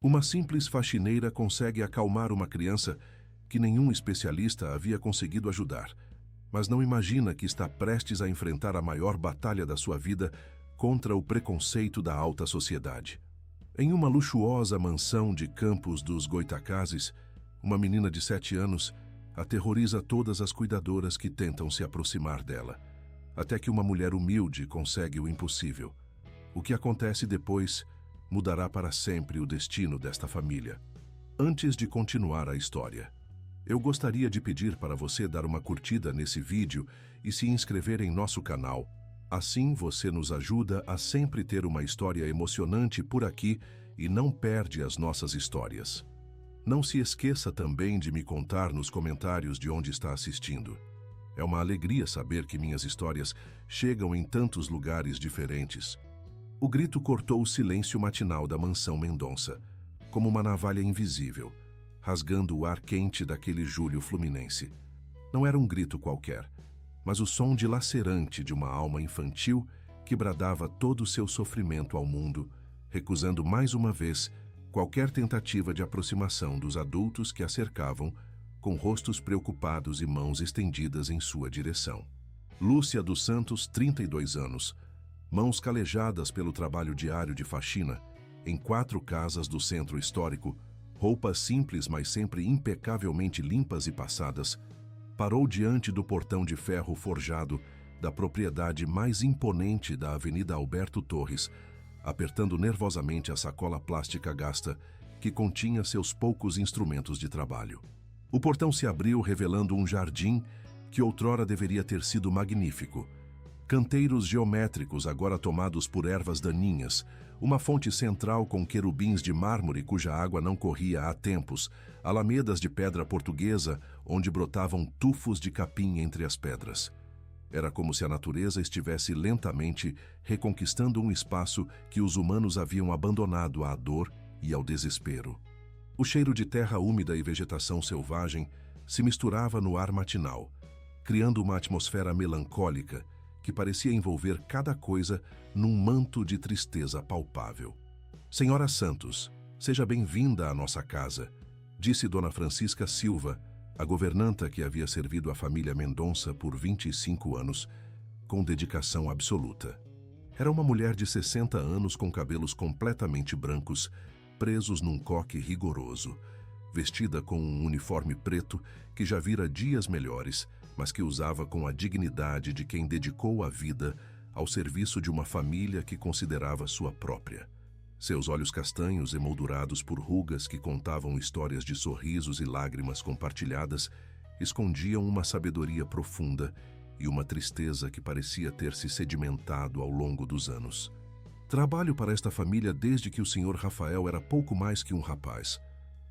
Uma simples faxineira consegue acalmar uma criança que nenhum especialista havia conseguido ajudar, mas não imagina que está prestes a enfrentar a maior batalha da sua vida contra o preconceito da alta sociedade. Em uma luxuosa mansão de Campos dos Goytacazes, uma menina de 7 anos aterroriza todas as cuidadoras que tentam se aproximar dela, até que uma mulher humilde consegue o impossível. O que acontece depois mudará para sempre o destino desta família. Antes de continuar a história, eu gostaria de pedir para você dar uma curtida nesse vídeo e se inscrever em nosso canal. Assim você nos ajuda a sempre ter uma história emocionante por aqui e não perde as nossas histórias. Não se esqueça também de me contar nos comentários de onde está assistindo. É uma alegria saber que minhas histórias chegam em tantos lugares diferentes. O grito cortou o silêncio matinal da mansão Mendonça, como uma navalha invisível, rasgando o ar quente daquele julho fluminense. Não era um grito qualquer, mas o som dilacerante de uma alma infantil que bradava todo o seu sofrimento ao mundo, recusando mais uma vez qualquer tentativa de aproximação dos adultos que a cercavam, com rostos preocupados e mãos estendidas em sua direção. Lúcia dos Santos, 32 anos, mãos calejadas pelo trabalho diário de faxina, em 4 casas do centro histórico, roupas simples mas sempre impecavelmente limpas e passadas, parou diante do portão de ferro forjado da propriedade mais imponente da Avenida Alberto Torres, apertando nervosamente a sacola plástica gasta que continha seus poucos instrumentos de trabalho. O portão se abriu revelando um jardim que outrora deveria ter sido magnífico. Canteiros geométricos agora tomados por ervas daninhas, uma fonte central com querubins de mármore cuja água não corria há tempos, alamedas de pedra portuguesa onde brotavam tufos de capim entre as pedras. Era como se a natureza estivesse lentamente reconquistando um espaço que os humanos haviam abandonado à dor e ao desespero. O cheiro de terra úmida e vegetação selvagem se misturava no ar matinal, criando uma atmosfera melancólica que parecia envolver cada coisa num manto de tristeza palpável. Senhora Santos, seja bem-vinda à nossa casa, disse Dona Francisca Silva, a governanta que havia servido a família Mendonça por 25 anos, com dedicação absoluta. Era uma mulher de 60 anos com cabelos completamente brancos, presos num coque rigoroso, vestida com um uniforme preto que já vira dias melhores, mas que usava com a dignidade de quem dedicou a vida ao serviço de uma família que considerava sua própria. Seus olhos castanhos, emoldurados por rugas que contavam histórias de sorrisos e lágrimas compartilhadas, escondiam uma sabedoria profunda e uma tristeza que parecia ter se sedimentado ao longo dos anos. Trabalho para esta família desde que o Sr. Rafael era pouco mais que um rapaz,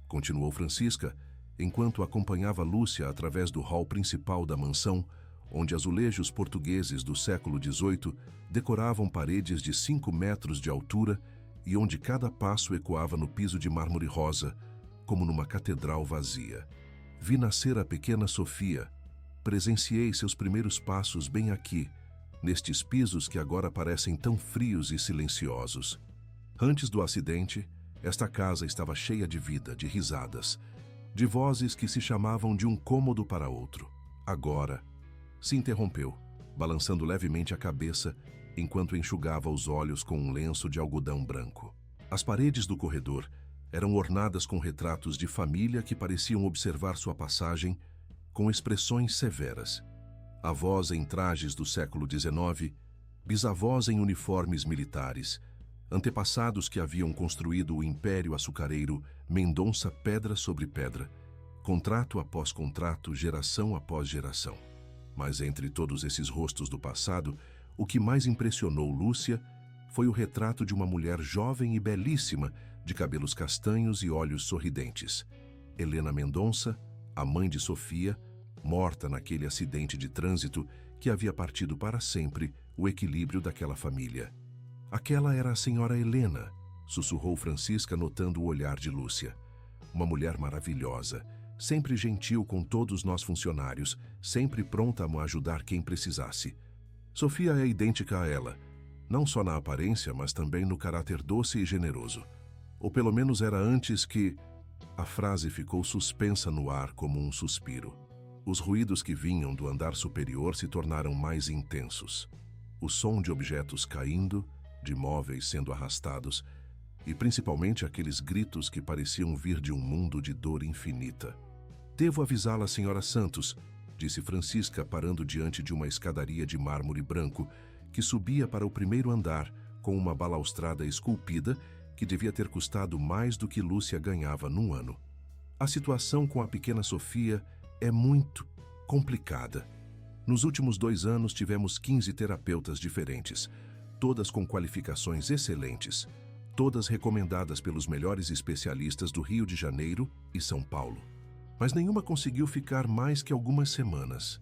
continuou Francisca, enquanto acompanhava Lúcia através do hall principal da mansão, onde azulejos portugueses do século XVIII decoravam paredes de 5 metros de altura e onde cada passo ecoava no piso de mármore rosa, como numa catedral vazia. Vi nascer a pequena Sofia, presenciei seus primeiros passos bem aqui, nestes pisos que agora parecem tão frios e silenciosos. Antes do acidente, esta casa estava cheia de vida, de risadas, de vozes que se chamavam de um cômodo para outro. Agora, se interrompeu, balançando levemente a cabeça, enquanto enxugava os olhos com um lenço de algodão branco. As paredes do corredor eram ornadas com retratos de família que pareciam observar sua passagem com expressões severas. Avós em trajes do século XIX, bisavós em uniformes militares, antepassados que haviam construído o império açucareiro Mendonça pedra sobre pedra, contrato após contrato, geração após geração. Mas entre todos esses rostos do passado, o que mais impressionou Lúcia foi o retrato de uma mulher jovem e belíssima, de cabelos castanhos e olhos sorridentes. Helena Mendonça, a mãe de Sofia, morta naquele acidente de trânsito que havia partido para sempre o equilíbrio daquela família. Aquela era a senhora Helena, sussurrou Francisca notando o olhar de Lúcia. Uma mulher maravilhosa, sempre gentil com todos nós funcionários, sempre pronta a ajudar quem precisasse. Sofia é idêntica a ela, não só na aparência, mas também no caráter doce e generoso. Ou pelo menos era antes que... A frase ficou suspensa no ar como um suspiro. Os ruídos que vinham do andar superior se tornaram mais intensos. O som de objetos caindo, de móveis sendo arrastados, e principalmente aqueles gritos que pareciam vir de um mundo de dor infinita. "Devo avisá-la, Sra. Santos", disse Francisca, parando diante de uma escadaria de mármore branco que subia para o primeiro andar com uma balaustrada esculpida que devia ter custado mais do que Lúcia ganhava num ano. "A situação com a pequena Sofia é muito complicada. Nos últimos 2 anos tivemos 15 terapeutas diferentes, todas com qualificações excelentes, todas recomendadas pelos melhores especialistas do Rio de Janeiro e São Paulo. Mas nenhuma conseguiu ficar mais que algumas semanas."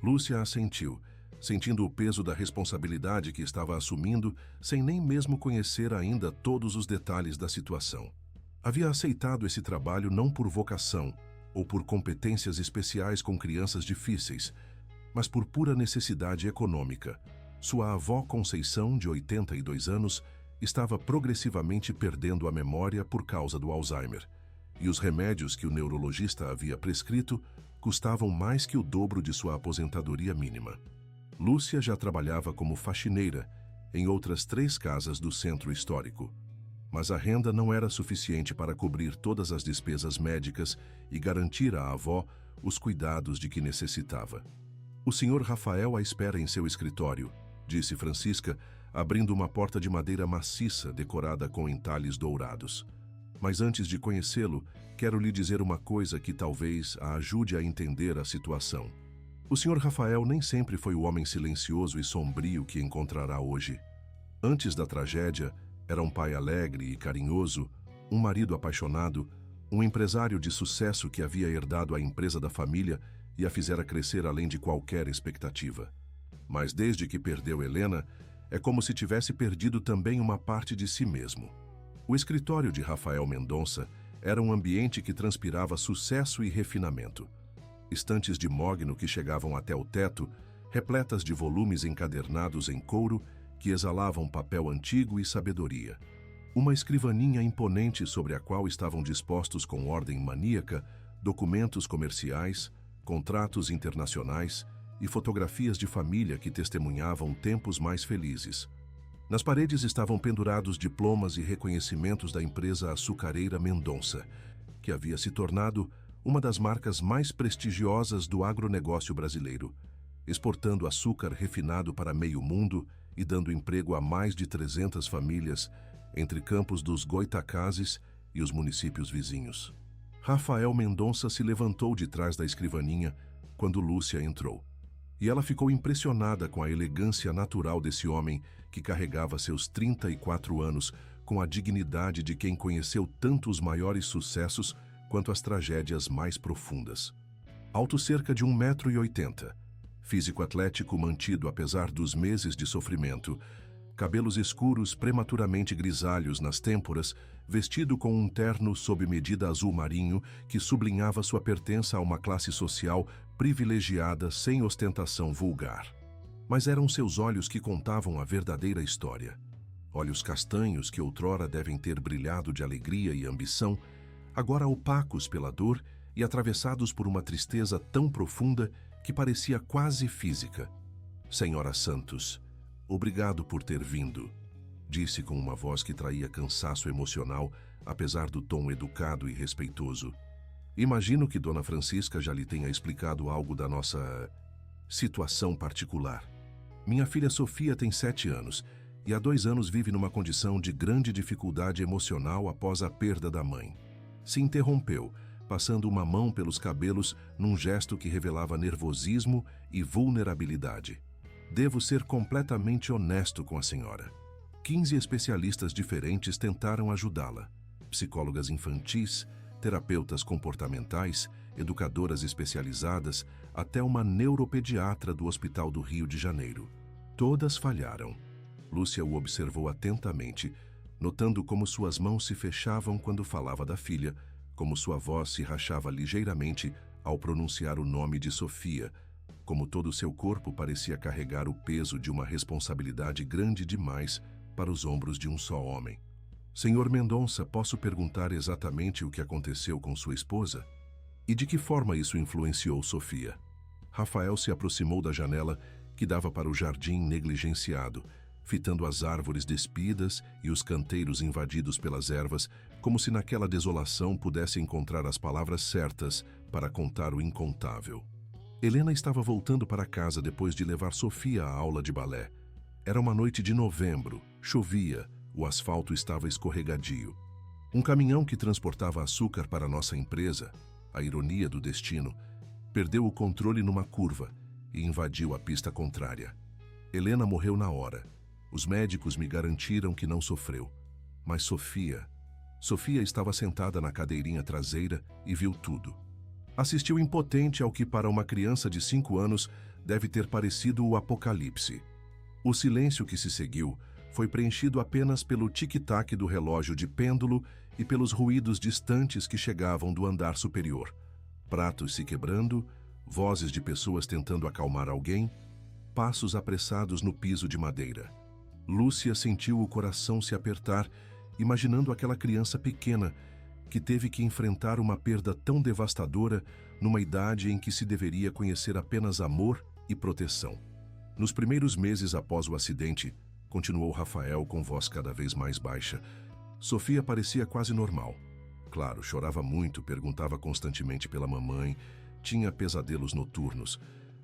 Lúcia assentiu, sentindo o peso da responsabilidade que estava assumindo sem nem mesmo conhecer ainda todos os detalhes da situação. Havia aceitado esse trabalho não por vocação ou por competências especiais com crianças difíceis, mas por pura necessidade econômica. Sua avó Conceição, de 82 anos, estava progressivamente perdendo a memória por causa do Alzheimer, e os remédios que o neurologista havia prescrito custavam mais que o dobro de sua aposentadoria mínima. Lúcia já trabalhava como faxineira em outras 3 casas do centro histórico, mas a renda não era suficiente para cobrir todas as despesas médicas e garantir à avó os cuidados de que necessitava. "O Sr. Rafael a espera em seu escritório", disse Francisca, abrindo uma porta de madeira maciça decorada com entalhes dourados. "Mas antes de conhecê-lo, quero lhe dizer uma coisa que talvez a ajude a entender a situação. O Sr. Rafael nem sempre foi o homem silencioso e sombrio que encontrará hoje. Antes da tragédia, era um pai alegre e carinhoso, um marido apaixonado, um empresário de sucesso que havia herdado a empresa da família e a fizera crescer além de qualquer expectativa. Mas desde que perdeu Helena, é como se tivesse perdido também uma parte de si mesmo. O escritório de Rafael Mendonça era um ambiente que transpirava sucesso e refinamento. Estantes de mogno que chegavam até o teto, repletas de volumes encadernados em couro que exalavam papel antigo e sabedoria. Uma escrivaninha imponente sobre a qual estavam dispostos com ordem maníaca documentos comerciais, contratos internacionais e fotografias de família que testemunhavam tempos mais felizes. Nas paredes estavam pendurados diplomas e reconhecimentos da empresa açucareira Mendonça, que havia se tornado uma das marcas mais prestigiosas do agronegócio brasileiro, exportando açúcar refinado para meio mundo e dando emprego a mais de 300 famílias entre Campos dos Goitacazes e os municípios vizinhos. Rafael Mendonça se levantou de trás da escrivaninha quando Lúcia entrou, e ela ficou impressionada com a elegância natural desse homem que carregava seus 34 anos com a dignidade de quem conheceu tanto os maiores sucessos quanto as tragédias mais profundas. Alto cerca de 1,80 m, físico atlético mantido apesar dos meses de sofrimento, cabelos escuros prematuramente grisalhos nas têmporas, vestido com um terno sob medida azul marinho que sublinhava sua pertença a uma classe social privilegiada sem ostentação vulgar. Mas eram seus olhos que contavam a verdadeira história. Olhos castanhos que outrora devem ter brilhado de alegria e ambição, agora opacos pela dor e atravessados por uma tristeza tão profunda que parecia quase física. "Senhora Santos, obrigado por ter vindo", disse com uma voz que traía cansaço emocional, apesar do tom educado e respeitoso. "Imagino que Dona Francisca já lhe tenha explicado algo da nossa situação particular. Minha filha Sofia tem 7 anos e há 2 anos vive numa condição de grande dificuldade emocional após a perda da mãe." Se interrompeu, passando uma mão pelos cabelos num gesto que revelava nervosismo e vulnerabilidade. "Devo ser completamente honesto com a senhora. 15 especialistas diferentes tentaram ajudá-la. Psicólogas infantis, terapeutas comportamentais, educadoras especializadas, até uma neuropediatra do Hospital do Rio de Janeiro. Todas falharam." Lúcia o observou atentamente, notando como suas mãos se fechavam quando falava da filha, como sua voz se rachava ligeiramente ao pronunciar o nome de Sofia, como todo o seu corpo parecia carregar o peso de uma responsabilidade grande demais para os ombros de um só homem. Senhor Mendonça, posso perguntar exatamente o que aconteceu com sua esposa? E de que forma isso influenciou Sofia? Rafael se aproximou da janela que dava para o jardim negligenciado, fitando as árvores despidas e os canteiros invadidos pelas ervas, como se naquela desolação pudesse encontrar as palavras certas para contar o incontável. Helena estava voltando para casa depois de levar Sofia à aula de balé. Era uma noite de novembro, chovia, o asfalto estava escorregadio. Um caminhão que transportava açúcar para nossa empresa, a ironia do destino, perdeu o controle numa curva e invadiu a pista contrária. Helena morreu na hora. Os médicos me garantiram que não sofreu. Mas Sofia estava sentada na cadeirinha traseira e viu tudo. Assistiu impotente ao que para uma criança de 5 anos deve ter parecido o apocalipse. O silêncio que se seguiu foi preenchido apenas pelo tic-tac do relógio de pêndulo e pelos ruídos distantes que chegavam do andar superior. Pratos se quebrando, vozes de pessoas tentando acalmar alguém, passos apressados no piso de madeira. Lúcia sentiu o coração se apertar, imaginando aquela criança pequena que teve que enfrentar uma perda tão devastadora numa idade em que se deveria conhecer apenas amor e proteção. Nos primeiros meses após o acidente, continuou Rafael com voz cada vez mais baixa, Sofia parecia quase normal. Claro, chorava muito, perguntava constantemente pela mamãe, tinha pesadelos noturnos,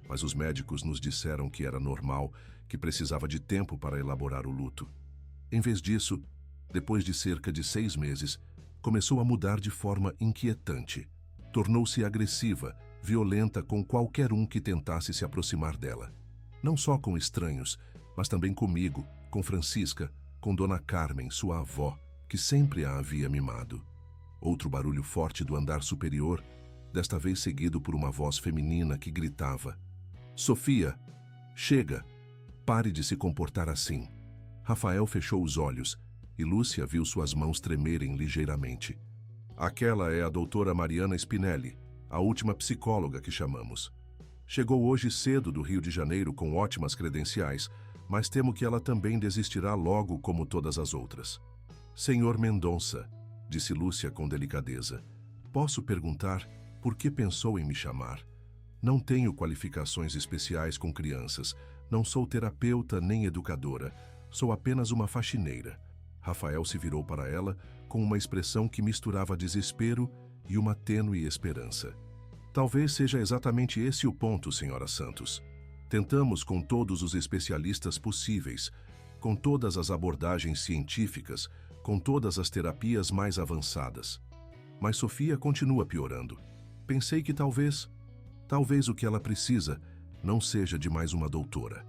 mas os médicos nos disseram que era normal, que precisava de tempo para elaborar o luto. Em vez disso, depois de cerca de 6 meses, começou a mudar de forma inquietante. Tornou-se agressiva, violenta com qualquer um que tentasse se aproximar dela. Não só com estranhos, mas também comigo, com Francisca, com Dona Carmen, sua avó, que sempre a havia mimado. Outro barulho forte do andar superior, desta vez seguido por uma voz feminina que gritava: "Sofia, chega! Pare de se comportar assim." Rafael fechou os olhos e Lúcia viu suas mãos tremerem ligeiramente. "Aquela é a doutora Mariana Spinelli, a última psicóloga que chamamos. Chegou hoje cedo do Rio de Janeiro com ótimas credenciais, mas temo que ela também desistirá logo como todas as outras." "Senhor Mendonça", disse Lúcia com delicadeza, "posso perguntar por que pensou em me chamar? Não tenho qualificações especiais com crianças, não sou terapeuta nem educadora, sou apenas uma faxineira." Rafael se virou para ela com uma expressão que misturava desespero e uma tênue esperança. "Talvez seja exatamente esse o ponto, Senhora Santos. Tentamos com todos os especialistas possíveis, com todas as abordagens científicas, com todas as terapias mais avançadas. Mas Sofia continua piorando. Pensei que talvez o que ela precisa não seja de mais uma doutora,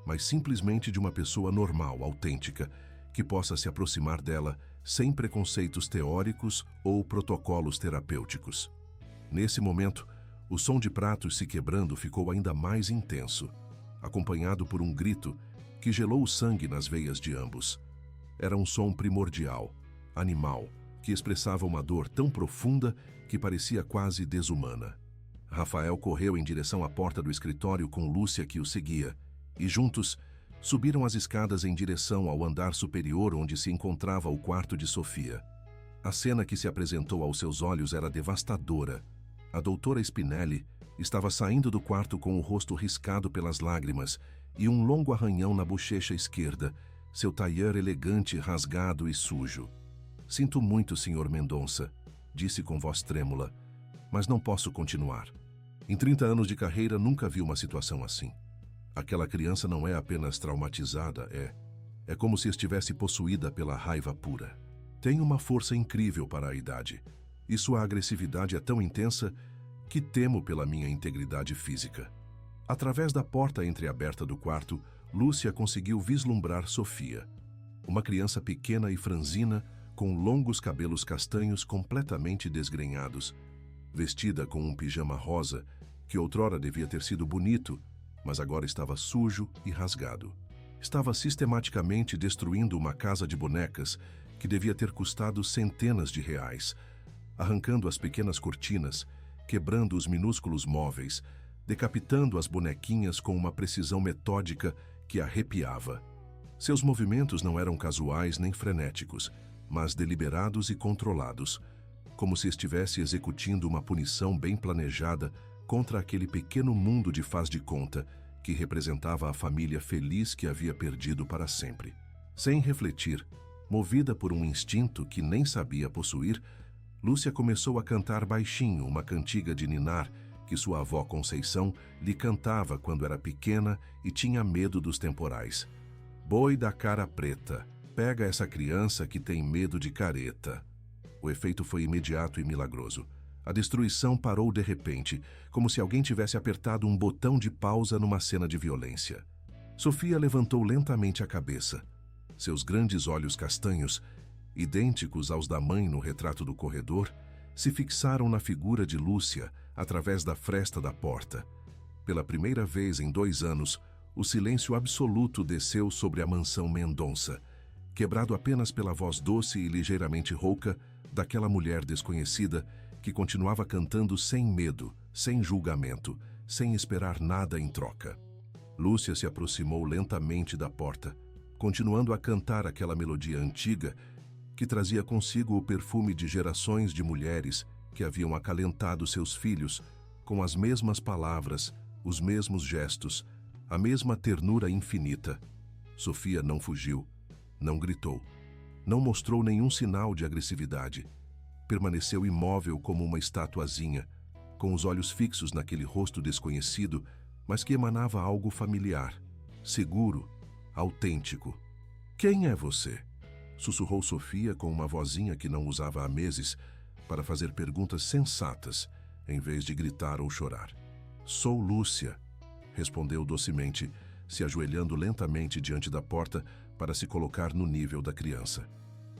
mas simplesmente de uma pessoa normal, autêntica, que possa se aproximar dela sem preconceitos teóricos ou protocolos terapêuticos." Nesse momento, o som de pratos se quebrando ficou ainda mais intenso, acompanhado por um grito que gelou o sangue nas veias de ambos. Era um som primordial, animal, que expressava uma dor tão profunda que parecia quase desumana. Rafael correu em direção à porta do escritório com Lúcia que o seguia, e juntos subiram as escadas em direção ao andar superior onde se encontrava o quarto de Sofia. A cena que se apresentou aos seus olhos era devastadora. A doutora Spinelli estava saindo do quarto com o rosto riscado pelas lágrimas e um longo arranhão na bochecha esquerda, seu tailleur elegante rasgado e sujo. "Sinto muito, Sr. Mendonça", disse com voz trêmula, "mas não posso continuar. Em 30 anos de carreira nunca vi uma situação assim. Aquela criança não é apenas traumatizada, é como se estivesse possuída pela raiva pura. Tem uma força incrível para a idade, e sua agressividade é tão intensa que temo pela minha integridade física." Através da porta entreaberta do quarto, Lúcia conseguiu vislumbrar Sofia, uma criança pequena e franzina, com longos cabelos castanhos completamente desgrenhados, vestida com um pijama rosa, que outrora devia ter sido bonito, mas agora estava sujo e rasgado. Estava sistematicamente destruindo uma casa de bonecas que devia ter custado centenas de reais, arrancando as pequenas cortinas, quebrando os minúsculos móveis, decapitando as bonequinhas com uma precisão metódica que arrepiava. Seus movimentos não eram casuais nem frenéticos, mas deliberados e controlados, como se estivesse executando uma punição bem planejada contra aquele pequeno mundo de faz de conta que representava a família feliz que havia perdido para sempre. Sem refletir, movida por um instinto que nem sabia possuir, Lúcia começou a cantar baixinho uma cantiga de ninar que sua avó Conceição lhe cantava quando era pequena e tinha medo dos temporais. Boi da cara preta, pega essa criança que tem medo de careta. O efeito foi imediato e milagroso. A destruição parou de repente, como se alguém tivesse apertado um botão de pausa numa cena de violência. Sofia levantou lentamente a cabeça. Seus grandes olhos castanhos, idênticos aos da mãe no retrato do corredor, se fixaram na figura de Lúcia através da fresta da porta. Pela primeira vez em 2 anos, o silêncio absoluto desceu sobre a mansão Mendonça, quebrado apenas pela voz doce e ligeiramente rouca daquela mulher desconhecida que continuava cantando sem medo, sem julgamento, sem esperar nada em troca. Lúcia se aproximou lentamente da porta, continuando a cantar aquela melodia antiga que trazia consigo o perfume de gerações de mulheres que haviam acalentado seus filhos com as mesmas palavras, os mesmos gestos, a mesma ternura infinita. Sofia não fugiu, não gritou, não mostrou nenhum sinal de agressividade. Permaneceu imóvel como uma estatuazinha, com os olhos fixos naquele rosto desconhecido, mas que emanava algo familiar, seguro, autêntico. "Quem é você?" sussurrou Sofia com uma vozinha que não usava há meses para fazer perguntas sensatas, em vez de gritar ou chorar. "Sou Lúcia", respondeu docemente, se ajoelhando lentamente diante da porta para se colocar no nível da criança.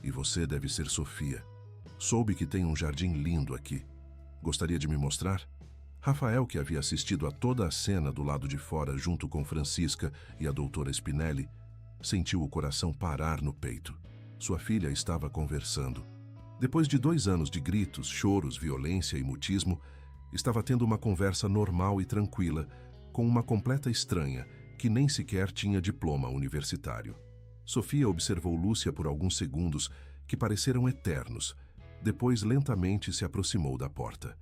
"E você deve ser Sofia. Soube que tem um jardim lindo aqui. Gostaria de me mostrar?" Rafael, que havia assistido a toda a cena do lado de fora junto com Francisca e a doutora Spinelli, sentiu o coração parar no peito. Sua filha estava conversando. Depois de 2 anos de gritos, choros, violência e mutismo, estava tendo uma conversa normal e tranquila com uma completa estranha que nem sequer tinha diploma universitário. Sofia observou Lúcia por alguns segundos que pareceram eternos. Depois lentamente se aproximou da porta.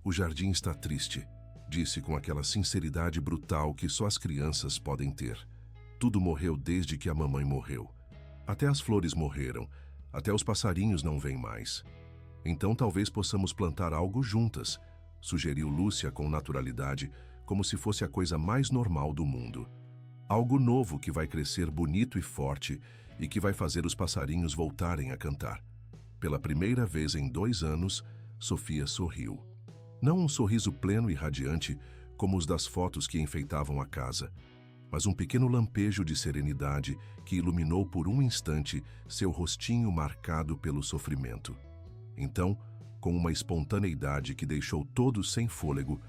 "O jardim está triste", disse com aquela sinceridade brutal que só as crianças podem ter. "Tudo morreu desde que a mamãe morreu. Até as flores morreram, até os passarinhos não vêm mais. Então talvez possamos plantar algo juntas", sugeriu Lúcia com naturalidade, como se fosse a coisa mais normal do mundo. "Algo novo que vai crescer bonito e forte e que vai fazer os passarinhos voltarem a cantar." Pela primeira vez em 2 anos, Sofia sorriu. Não um sorriso pleno e radiante, como os das fotos que enfeitavam a casa, mas um pequeno lampejo de serenidade que iluminou por um instante seu rostinho marcado pelo sofrimento. Então, com uma espontaneidade que deixou todos sem fôlego,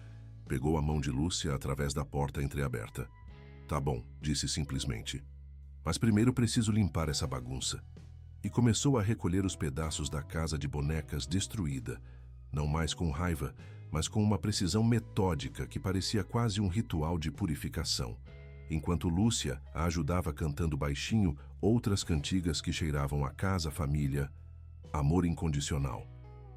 pegou a mão de Lúcia através da porta entreaberta. "Tá bom", disse simplesmente. "Mas primeiro preciso limpar essa bagunça." E começou a recolher os pedaços da casa de bonecas destruída, não mais com raiva, mas com uma precisão metódica que parecia quase um ritual de purificação, enquanto Lúcia a ajudava cantando baixinho outras cantigas que cheiravam a casa, família, amor incondicional.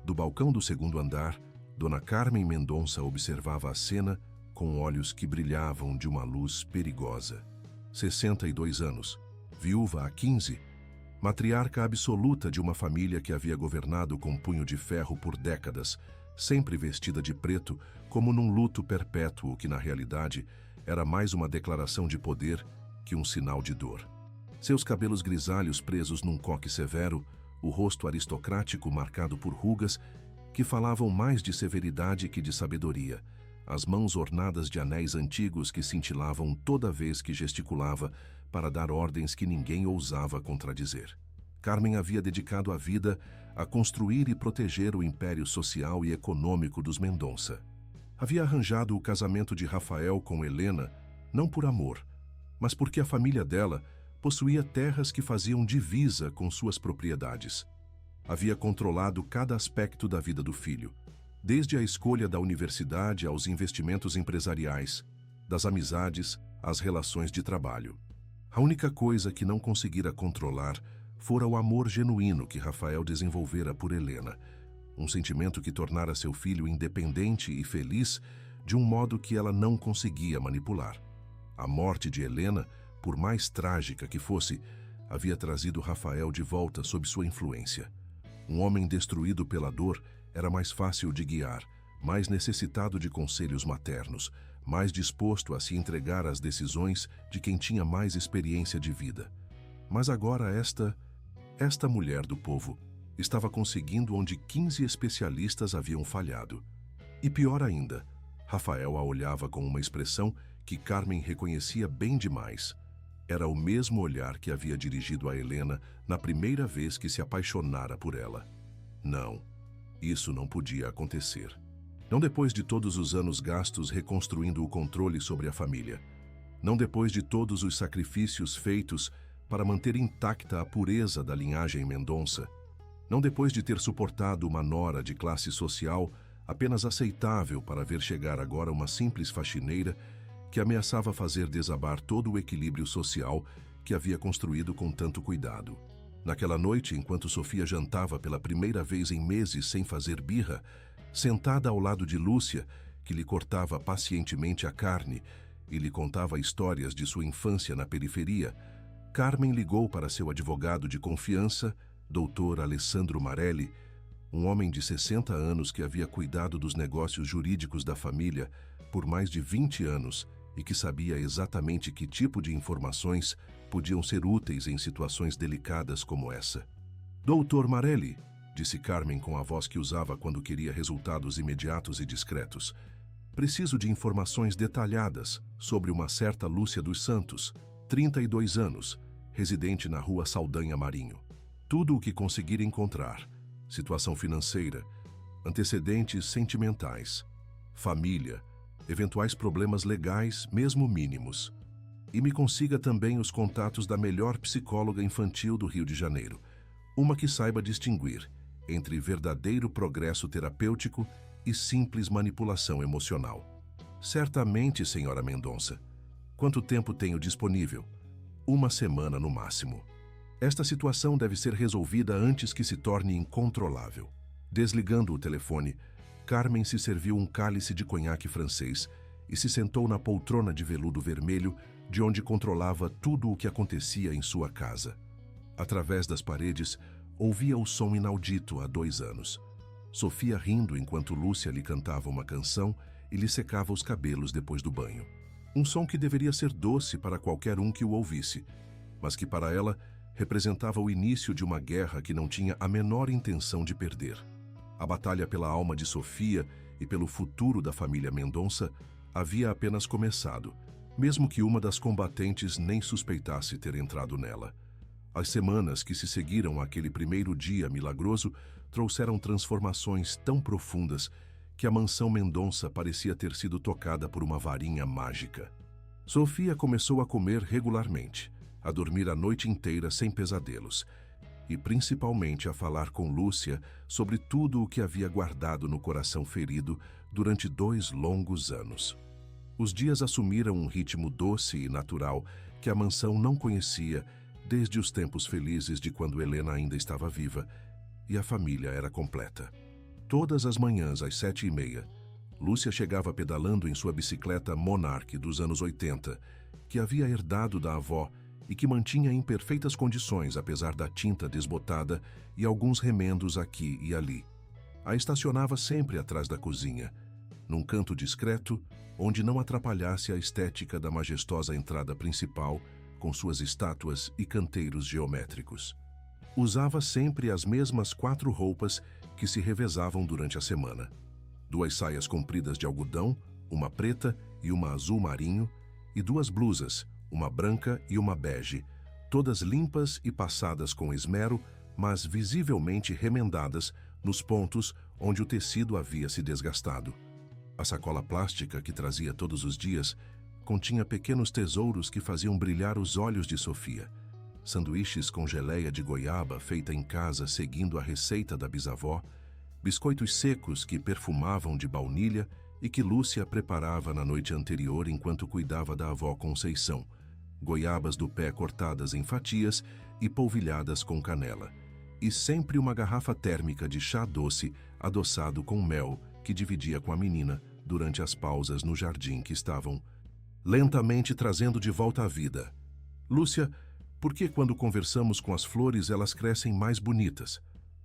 Do balcão do 2º andar, Dona Carmen Mendonça observava a cena com olhos que brilhavam de uma luz perigosa. 62 anos, viúva há 15, matriarca absoluta de uma família que havia governado com punho de ferro por décadas, sempre vestida de preto, como num luto perpétuo que, na realidade, era mais uma declaração de poder que um sinal de dor. Seus cabelos grisalhos presos num coque severo, o rosto aristocrático marcado por rugas que falavam mais de severidade que de sabedoria, as mãos ornadas de anéis antigos que cintilavam toda vez que gesticulava para dar ordens que ninguém ousava contradizer. Carmen havia dedicado a vida a construir e proteger o império social e econômico dos Mendonça. Havia arranjado o casamento de Rafael com Helena não por amor, mas porque a família dela possuía terras que faziam divisa com suas propriedades. Havia controlado cada aspecto da vida do filho, desde a escolha da universidade aos investimentos empresariais, das amizades às relações de trabalho. A única coisa que não conseguira controlar fora o amor genuíno que Rafael desenvolvera por Helena, um sentimento que tornara seu filho independente e feliz de um modo que ela não conseguia manipular. A morte de Helena, por mais trágica que fosse, havia trazido Rafael de volta sob sua influência. Um homem destruído pela dor era mais fácil de guiar, mais necessitado de conselhos maternos, mais disposto a se entregar às decisões de quem tinha mais experiência de vida. Mas agora esta mulher do povo estava conseguindo onde 15 especialistas haviam falhado. E pior ainda, Rafael a olhava com uma expressão que Carmen reconhecia bem demais. Era o mesmo olhar que havia dirigido a Helena na primeira vez que se apaixonara por ela. Não, isso não podia acontecer. Não depois de todos os anos gastos reconstruindo o controle sobre a família. Não depois de todos os sacrifícios feitos para manter intacta a pureza da linhagem Mendonça. Não depois de ter suportado uma nora de classe social apenas aceitável para ver chegar agora uma simples faxineira que ameaçava fazer desabar todo o equilíbrio social que havia construído com tanto cuidado. Naquela noite, enquanto Sofia jantava pela primeira vez em meses sem fazer birra, sentada ao lado de Lúcia, que lhe cortava pacientemente a carne e lhe contava histórias de sua infância na periferia, Carmen ligou para seu advogado de confiança, Dr. Alessandro Marelli, um homem de 60 anos que havia cuidado dos negócios jurídicos da família por mais de 20 anos e que sabia exatamente que tipo de informações podiam ser úteis em situações delicadas como essa. Dr. Marelli, disse Carmen com a voz que usava quando queria resultados imediatos e discretos, preciso de informações detalhadas sobre uma certa Lúcia dos Santos, 32 anos, residente na rua Saldanha Marinho. Tudo o que conseguir encontrar: situação financeira, antecedentes sentimentais, família, eventuais problemas legais, mesmo mínimos. E me consiga também os contatos da melhor psicóloga infantil do Rio de Janeiro, uma que saiba distinguir entre verdadeiro progresso terapêutico e simples manipulação emocional. Certamente, senhora Mendonça. Quanto tempo tenho disponível? 1 semana no máximo. Esta situação deve ser resolvida antes que se torne incontrolável. Desligando o telefone, Carmen se serviu um cálice de conhaque francês e se sentou na poltrona de veludo vermelho, de onde controlava tudo o que acontecia em sua casa. Através das paredes, ouvia o som inaudito há 2 anos. Sofia rindo enquanto Lúcia lhe cantava uma canção e lhe secava os cabelos depois do banho. Um som que deveria ser doce para qualquer um que o ouvisse, mas que para ela representava o início de uma guerra que não tinha a menor intenção de perder. A batalha pela alma de Sofia e pelo futuro da família Mendonça havia apenas começado, mesmo que uma das combatentes nem suspeitasse ter entrado nela. As semanas que se seguiram àquele primeiro dia milagroso trouxeram transformações tão profundas que a mansão Mendonça parecia ter sido tocada por uma varinha mágica. Sofia começou a comer regularmente, a dormir a noite inteira sem pesadelos, e principalmente a falar com Lúcia sobre tudo o que havia guardado no coração ferido durante 2 longos anos. Os dias assumiram um ritmo doce e natural que a mansão não conhecia desde os tempos felizes de quando Helena ainda estava viva e a família era completa. Todas as manhãs, às 7h30, Lúcia chegava pedalando em sua bicicleta Monarch dos anos 80, que havia herdado da avó e que mantinha em perfeitas condições apesar da tinta desbotada e alguns remendos aqui e ali. A estacionava sempre atrás da cozinha, num canto discreto, onde não atrapalhasse a estética da majestosa entrada principal, com suas estátuas e canteiros geométricos. Usava sempre as mesmas 4 roupas que se revezavam durante a semana. 2 saias compridas de algodão, uma preta e uma azul marinho, e 2 blusas, uma branca e uma bege, todas limpas e passadas com esmero, mas visivelmente remendadas nos pontos onde o tecido havia se desgastado. A sacola plástica que trazia todos os dias continha pequenos tesouros que faziam brilhar os olhos de Sofia. Sanduíches com geleia de goiaba feita em casa seguindo a receita da bisavó, biscoitos secos que perfumavam de baunilha e que Lúcia preparava na noite anterior enquanto cuidava da avó Conceição, goiabas do pé cortadas em fatias e polvilhadas com canela, e sempre uma garrafa térmica de chá doce adoçado com mel que dividia com a menina durante as pausas no jardim que estavam lentamente trazendo de volta à vida. Lúcia, por que quando conversamos com as flores elas crescem mais bonitas?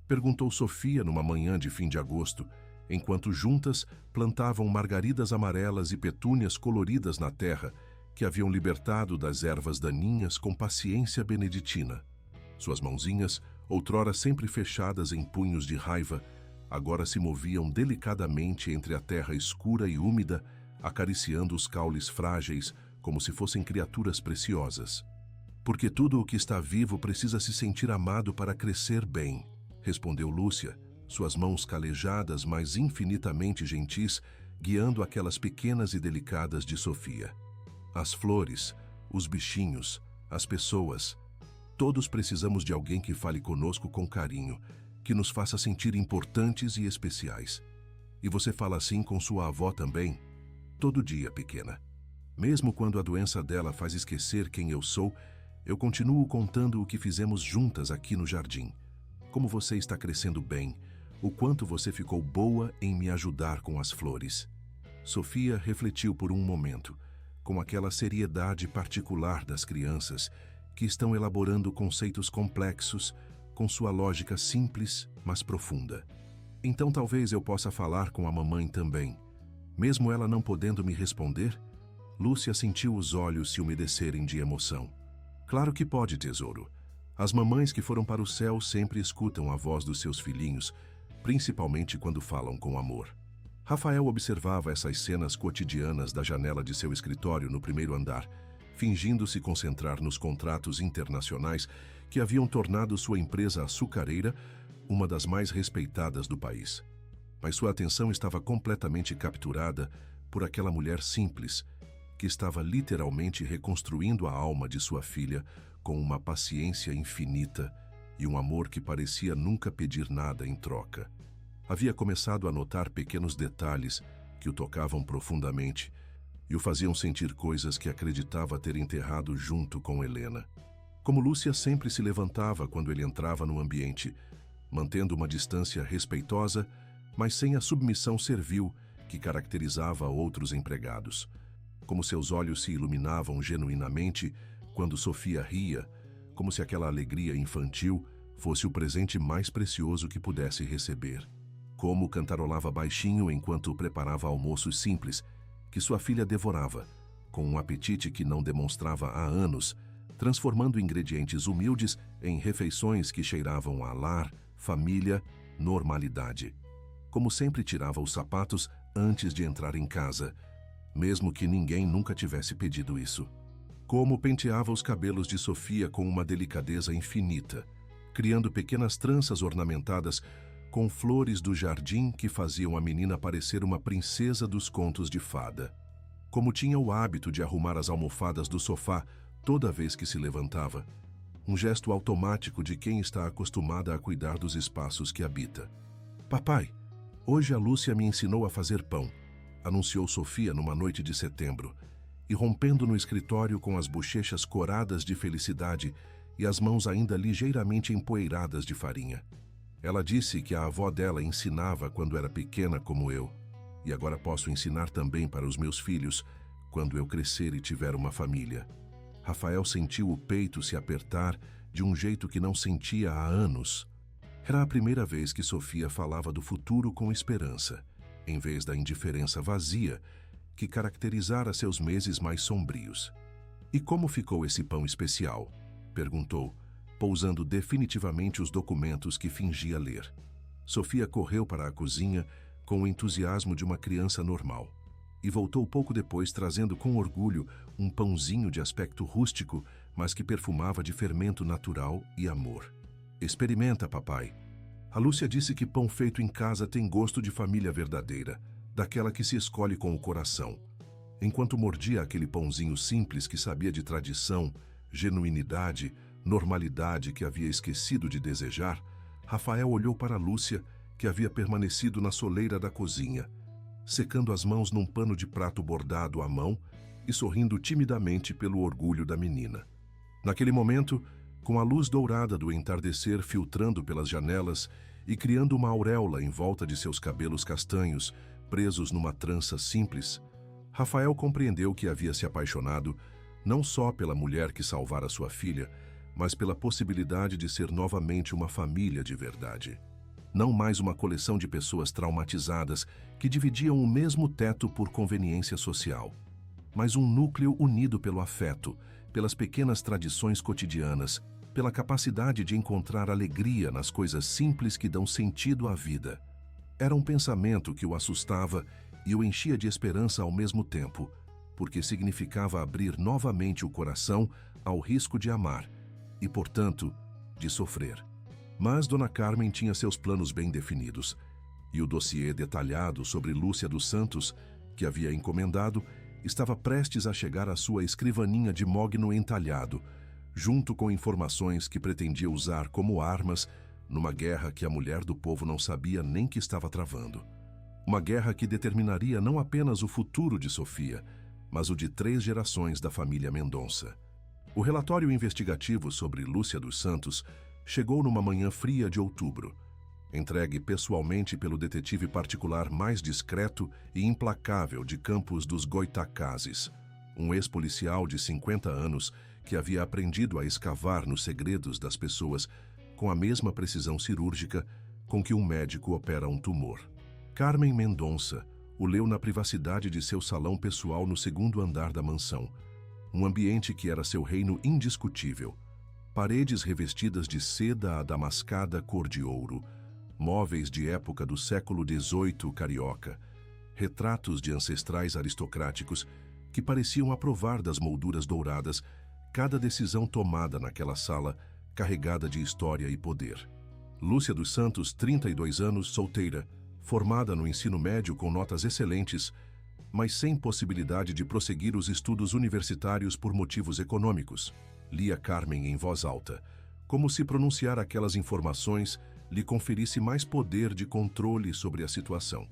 Perguntou Sofia numa manhã de fim de agosto, enquanto juntas plantavam margaridas amarelas e petúnias coloridas na terra que haviam libertado das ervas daninhas com paciência beneditina. Suas mãozinhas, outrora sempre fechadas em punhos de raiva, agora se moviam delicadamente entre a terra escura e úmida, acariciando os caules frágeis como se fossem criaturas preciosas. Porque tudo o que está vivo precisa se sentir amado para crescer bem, respondeu Lúcia, suas mãos calejadas, mas infinitamente gentis, guiando aquelas pequenas e delicadas de Sofia. As flores, os bichinhos, as pessoas, todos precisamos de alguém que fale conosco com carinho, que nos faça sentir importantes e especiais. E você fala assim com sua avó também? Todo dia, pequena. Mesmo quando a doença dela faz esquecer quem eu sou, eu continuo contando o que fizemos juntas aqui no jardim. Como você está crescendo bem, o quanto você ficou boa em me ajudar com as flores. Sofia refletiu por um momento, com aquela seriedade particular das crianças que estão elaborando conceitos complexos com sua lógica simples, mas profunda. Então talvez eu possa falar com a mamãe também. Mesmo ela não podendo me responder, Lúcia sentiu os olhos se umedecerem de emoção. Claro que pode, tesouro. As mamães que foram para o céu sempre escutam a voz dos seus filhinhos, principalmente quando falam com amor. Rafael observava essas cenas cotidianas da janela de seu escritório no primeiro andar, fingindo se concentrar nos contratos internacionais que haviam tornado sua empresa açucareira uma das mais respeitadas do país. Mas sua atenção estava completamente capturada por aquela mulher simples, que estava literalmente reconstruindo a alma de sua filha com uma paciência infinita e um amor que parecia nunca pedir nada em troca. Havia começado a notar pequenos detalhes que o tocavam profundamente e o faziam sentir coisas que acreditava ter enterrado junto com Helena. Como Lúcia sempre se levantava quando ele entrava no ambiente, mantendo uma distância respeitosa, mas sem a submissão servil que caracterizava outros empregados. Como seus olhos se iluminavam genuinamente quando Sofia ria, como se aquela alegria infantil fosse o presente mais precioso que pudesse receber. Como cantarolava baixinho enquanto preparava almoços simples, que sua filha devorava, com um apetite que não demonstrava há anos, transformando ingredientes humildes em refeições que cheiravam a lar, família, normalidade. Como sempre tirava os sapatos antes de entrar em casa, mesmo que ninguém nunca tivesse pedido isso. Como penteava os cabelos de Sofia com uma delicadeza infinita, criando pequenas tranças ornamentadas com flores do jardim que faziam a menina parecer uma princesa dos contos de fada. Como tinha o hábito de arrumar as almofadas do sofá toda vez que se levantava, um gesto automático de quem está acostumada a cuidar dos espaços que habita. Papai, hoje a Lúcia me ensinou a fazer pão, anunciou Sofia numa noite de setembro, e rompendo no escritório com as bochechas coradas de felicidade e as mãos ainda ligeiramente empoeiradas de farinha. Ela disse que a avó dela ensinava quando era pequena como eu, e agora posso ensinar também para os meus filhos quando eu crescer e tiver uma família. Rafael sentiu o peito se apertar de um jeito que não sentia há anos. Era a primeira vez que Sofia falava do futuro com esperança, em vez da indiferença vazia que caracterizara seus meses mais sombrios. E como ficou esse pão especial? Perguntou, pousando definitivamente os documentos que fingia ler. Sofia correu para a cozinha com o entusiasmo de uma criança normal e voltou pouco depois trazendo com orgulho um pãozinho de aspecto rústico, mas que perfumava de fermento natural e amor. Experimenta, papai. A Lúcia disse que pão feito em casa tem gosto de família verdadeira, daquela que se escolhe com o coração. Enquanto mordia aquele pãozinho simples que sabia de tradição, genuinidade, normalidade que havia esquecido de desejar, Rafael olhou para Lúcia, que havia permanecido na soleira da cozinha, secando as mãos num pano de prato bordado à mão e sorrindo timidamente pelo orgulho da menina. Naquele momento, com a luz dourada do entardecer filtrando pelas janelas e criando uma auréola em volta de seus cabelos castanhos, presos numa trança simples, Rafael compreendeu que havia se apaixonado não só pela mulher que salvara sua filha, mas pela possibilidade de ser novamente uma família de verdade. Não mais uma coleção de pessoas traumatizadas que dividiam o mesmo teto por conveniência social, mas um núcleo unido pelo afeto, pelas pequenas tradições cotidianas, pela capacidade de encontrar alegria nas coisas simples que dão sentido à vida. Era um pensamento que o assustava e o enchia de esperança ao mesmo tempo, porque significava abrir novamente o coração ao risco de amar e, portanto, de sofrer. Mas Dona Carmen tinha seus planos bem definidos, e o dossiê detalhado sobre Lúcia dos Santos, que havia encomendado, estava prestes a chegar à sua escrivaninha de mogno entalhado, junto com informações que pretendia usar como armas numa guerra que a mulher do povo não sabia nem que estava travando. Uma guerra que determinaria não apenas o futuro de Sofia, mas o de 3 gerações da família Mendonça. O relatório investigativo sobre Lúcia dos Santos chegou numa manhã fria de outubro, entregue pessoalmente pelo detetive particular mais discreto e implacável de Campos dos Goitacazes, um ex-policial de 50 anos que havia aprendido a escavar nos segredos das pessoas com a mesma precisão cirúrgica com que um médico opera um tumor. Carmen Mendonça o leu na privacidade de seu salão pessoal no 2º andar da mansão, um ambiente que era seu reino indiscutível. Paredes revestidas de seda adamascada cor de ouro, móveis de época do século XVIII carioca, retratos de ancestrais aristocráticos que pareciam aprovar das molduras douradas cada decisão tomada naquela sala carregada de história e poder. Lúcia dos Santos, 32 anos, solteira, formada no ensino médio com notas excelentes, mas sem possibilidade de prosseguir os estudos universitários por motivos econômicos. Lia Carmen em voz alta, como se pronunciar aquelas informações lhe conferisse mais poder de controle sobre a situação.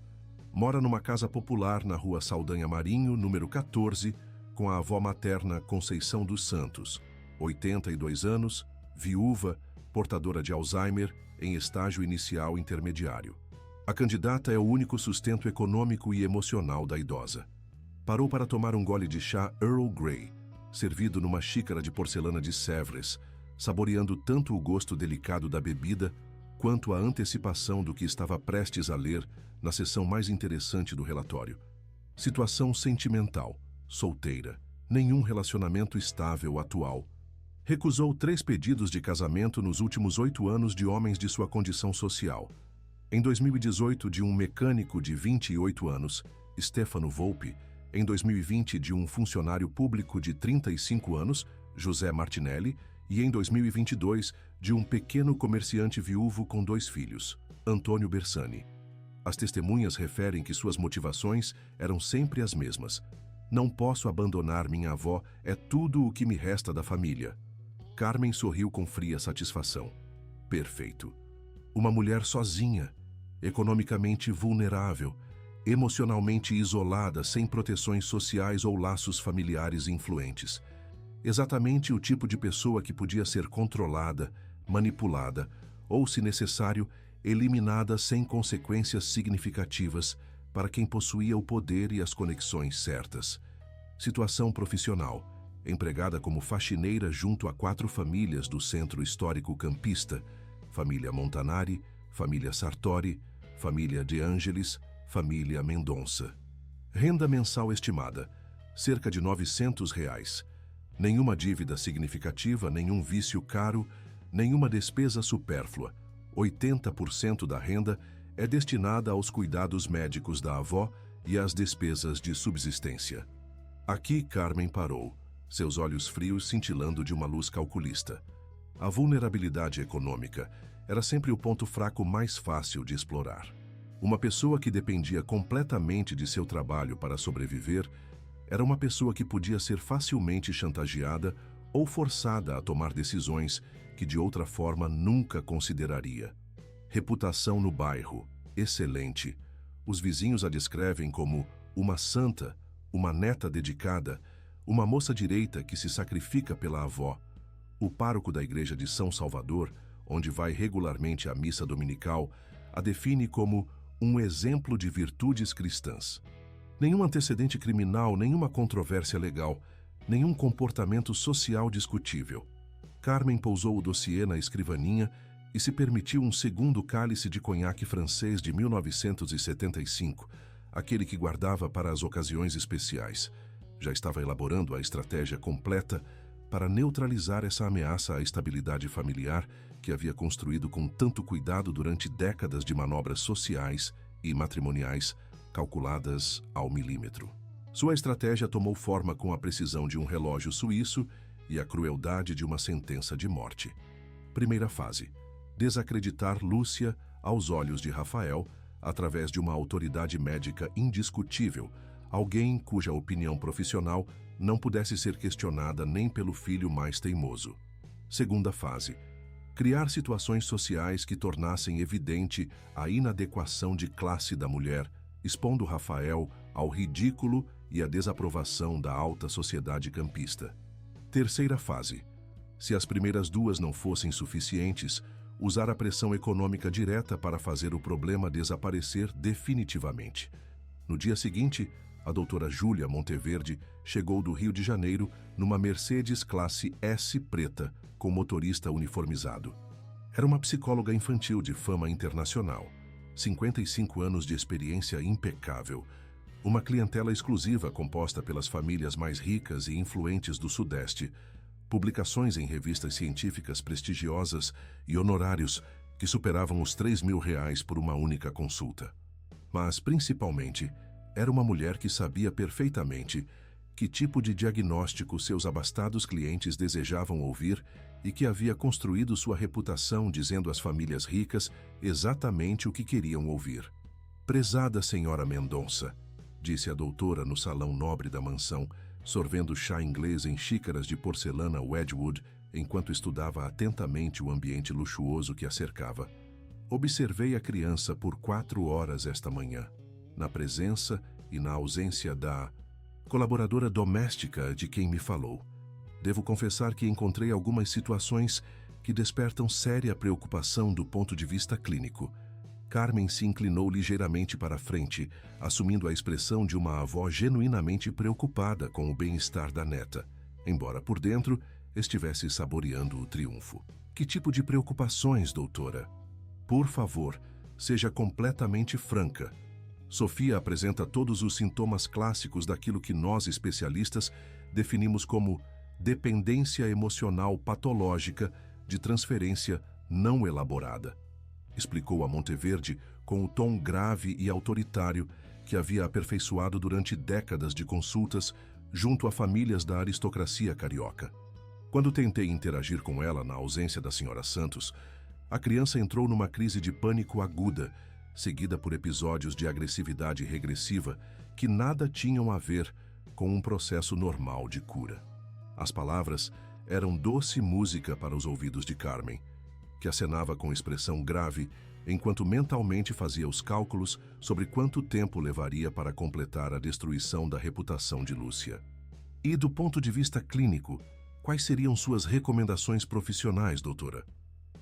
Mora numa casa popular na rua Saldanha Marinho, número 14, com a avó materna Conceição dos Santos, 82 anos, viúva, portadora de Alzheimer, em estágio inicial intermediário. A candidata é o único sustento econômico e emocional da idosa. Parou para tomar um gole de chá Earl Grey, servido numa xícara de porcelana de Sèvres, saboreando tanto o gosto delicado da bebida quanto a antecipação do que estava prestes a ler na seção mais interessante do relatório. Situação sentimental, solteira, nenhum relacionamento estável atual. Recusou 3 pedidos de casamento nos últimos 8 anos de homens de sua condição social. Em 2018, de um mecânico de 28 anos, Stefano Volpi. Em 2020, de um funcionário público de 35 anos, José Martinelli, e em 2022, de um pequeno comerciante viúvo com 2 filhos, Antônio Bersani. As testemunhas referem que suas motivações eram sempre as mesmas. Não posso abandonar minha avó, é tudo o que me resta da família. Carmen sorriu com fria satisfação. Perfeito. Uma mulher sozinha, economicamente vulnerável, emocionalmente isolada, sem proteções sociais ou laços familiares influentes. Exatamente o tipo de pessoa que podia ser controlada, manipulada ou, se necessário, eliminada sem consequências significativas para quem possuía o poder e as conexões certas. Situação profissional: empregada como faxineira junto a 4 famílias do centro histórico campista: família Montanari, família Sartori, família De Angelis, família Mendonça. Renda mensal estimada: cerca de R$ 900. Nenhuma dívida significativa, nenhum vício caro, nenhuma despesa supérflua. 80% da renda é destinada aos cuidados médicos da avó e às despesas de subsistência. Aqui Carmen parou, seus olhos frios cintilando de uma luz calculista. A vulnerabilidade econômica era sempre o ponto fraco mais fácil de explorar. Uma pessoa que dependia completamente de seu trabalho para sobreviver era uma pessoa que podia ser facilmente chantageada ou forçada a tomar decisões que de outra forma nunca consideraria. Reputação no bairro: excelente. Os vizinhos a descrevem como uma santa, uma neta dedicada, Uma moça direita que se sacrifica pela avó. O pároco da igreja de São Salvador, onde vai regularmente à missa dominical, a define como um exemplo de virtudes cristãs. Nenhum antecedente criminal, nenhuma controvérsia legal, nenhum comportamento social discutível. Carmen pousou o dossiê na escrivaninha e se permitiu um segundo cálice de conhaque francês de 1975, aquele que guardava para as ocasiões especiais. Já estava elaborando a estratégia completa para neutralizar essa ameaça à estabilidade familiar que havia construído com tanto cuidado durante décadas de manobras sociais e matrimoniais calculadas ao milímetro. Sua estratégia tomou forma com a precisão de um relógio suíço e a crueldade de uma sentença de morte. Primeira fase: desacreditar Lúcia aos olhos de Rafael através de uma autoridade médica indiscutível, alguém cuja opinião profissional não pudesse ser questionada nem pelo filho mais teimoso. Segunda fase: criar situações sociais que tornassem evidente a inadequação de classe da mulher, expondo Rafael ao ridículo e à desaprovação da alta sociedade campista. Terceira fase: se as primeiras duas não fossem suficientes, usar a pressão econômica direta para fazer o problema desaparecer definitivamente. No dia seguinte, a doutora Júlia Monteverde chegou do Rio de Janeiro numa Mercedes classe S preta, com motorista uniformizado. Era uma psicóloga infantil de fama internacional, 55 anos de experiência impecável, uma clientela exclusiva composta pelas famílias mais ricas e influentes do Sudeste, publicações em revistas científicas prestigiosas e honorários que superavam os R$3.000 por uma única consulta. Mas, principalmente, era uma mulher que sabia perfeitamente que tipo de diagnóstico seus abastados clientes desejavam ouvir e que havia construído sua reputação dizendo às famílias ricas exatamente o que queriam ouvir. "Prezada senhora Mendonça", disse a doutora no salão nobre da mansão, sorvendo chá inglês em xícaras de porcelana Wedgwood enquanto estudava atentamente o ambiente luxuoso que a cercava. "Observei a criança por 4 horas esta manhã, na presença e na ausência da colaboradora doméstica de quem me falou. Devo confessar que encontrei algumas situações que despertam séria preocupação do ponto de vista clínico." Carmen se inclinou ligeiramente para a frente, assumindo a expressão de uma avó genuinamente preocupada com o bem-estar da neta, embora por dentro estivesse saboreando o triunfo. "Que tipo de preocupações, doutora? Por favor, seja completamente franca." Sofia apresenta todos os sintomas clássicos daquilo que nós, especialistas, definimos como dependência emocional patológica de transferência não elaborada, explicou a Monteverde com o tom grave e autoritário que havia aperfeiçoado durante décadas de consultas junto a famílias da aristocracia carioca. Quando tentei interagir com ela na ausência da senhora Santos, a criança entrou numa crise de pânico aguda, seguida por episódios de agressividade regressiva que nada tinham a ver com um processo normal de cura. As palavras eram doce música para os ouvidos de Carmen, que acenava com expressão grave enquanto mentalmente fazia os cálculos sobre quanto tempo levaria para completar a destruição da reputação de Lúcia. "E do ponto de vista clínico, quais seriam suas recomendações profissionais, doutora?"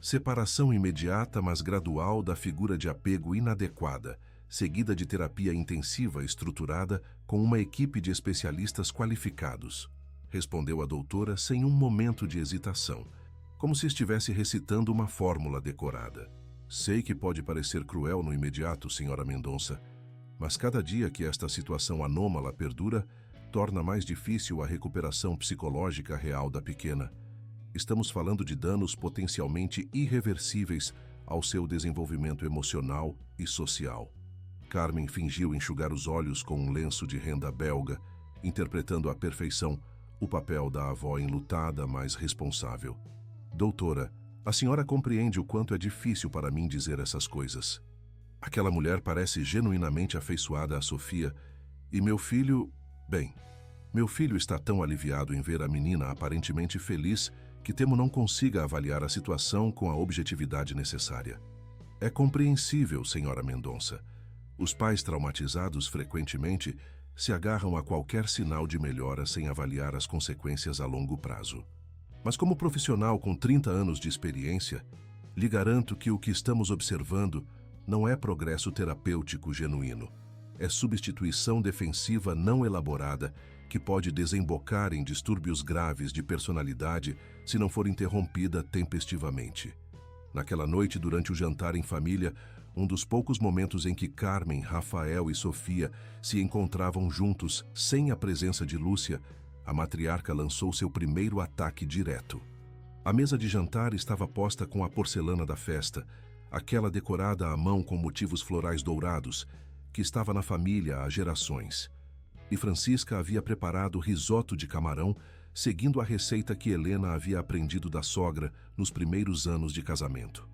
"Separação imediata, mas gradual da figura de apego inadequada, seguida de terapia intensiva estruturada com uma equipe de especialistas qualificados", respondeu a doutora sem um momento de hesitação, como se estivesse recitando uma fórmula decorada. "Sei que pode parecer cruel no imediato, senhora Mendonça, mas cada dia que esta situação anômala perdura, torna mais difícil a recuperação psicológica real da pequena. Estamos falando de danos potencialmente irreversíveis ao seu desenvolvimento emocional e social." Carmen fingiu enxugar os olhos com um lenço de renda belga, interpretando à perfeição o papel da avó enlutada, mas responsável. "Doutora, a senhora compreende o quanto é difícil para mim dizer essas coisas. Aquela mulher parece genuinamente afeiçoada a Sofia, e meu filho... Bem, meu filho está tão aliviado em ver a menina aparentemente feliz que temo não consiga avaliar a situação com a objetividade necessária. É compreensível, senhora Mendonça. Os pais traumatizados frequentemente se agarram a qualquer sinal de melhora sem avaliar as consequências a longo prazo. Mas como profissional com 30 anos de experiência, lhe garanto que o que estamos observando não é progresso terapêutico genuíno. É substituição defensiva não elaborada que pode desembocar em distúrbios graves de personalidade se não for interrompida tempestivamente. Naquela noite, durante o jantar em família, um dos poucos momentos em que Carmen, Rafael e Sofia se encontravam juntos sem a presença de Lúcia, a matriarca lançou seu primeiro ataque direto. A mesa de jantar estava posta com a porcelana da festa, aquela decorada à mão com motivos florais dourados, que estava na família há gerações. E Francisca havia preparado risoto de camarão, seguindo a receita que Helena havia aprendido da sogra nos primeiros anos de casamento.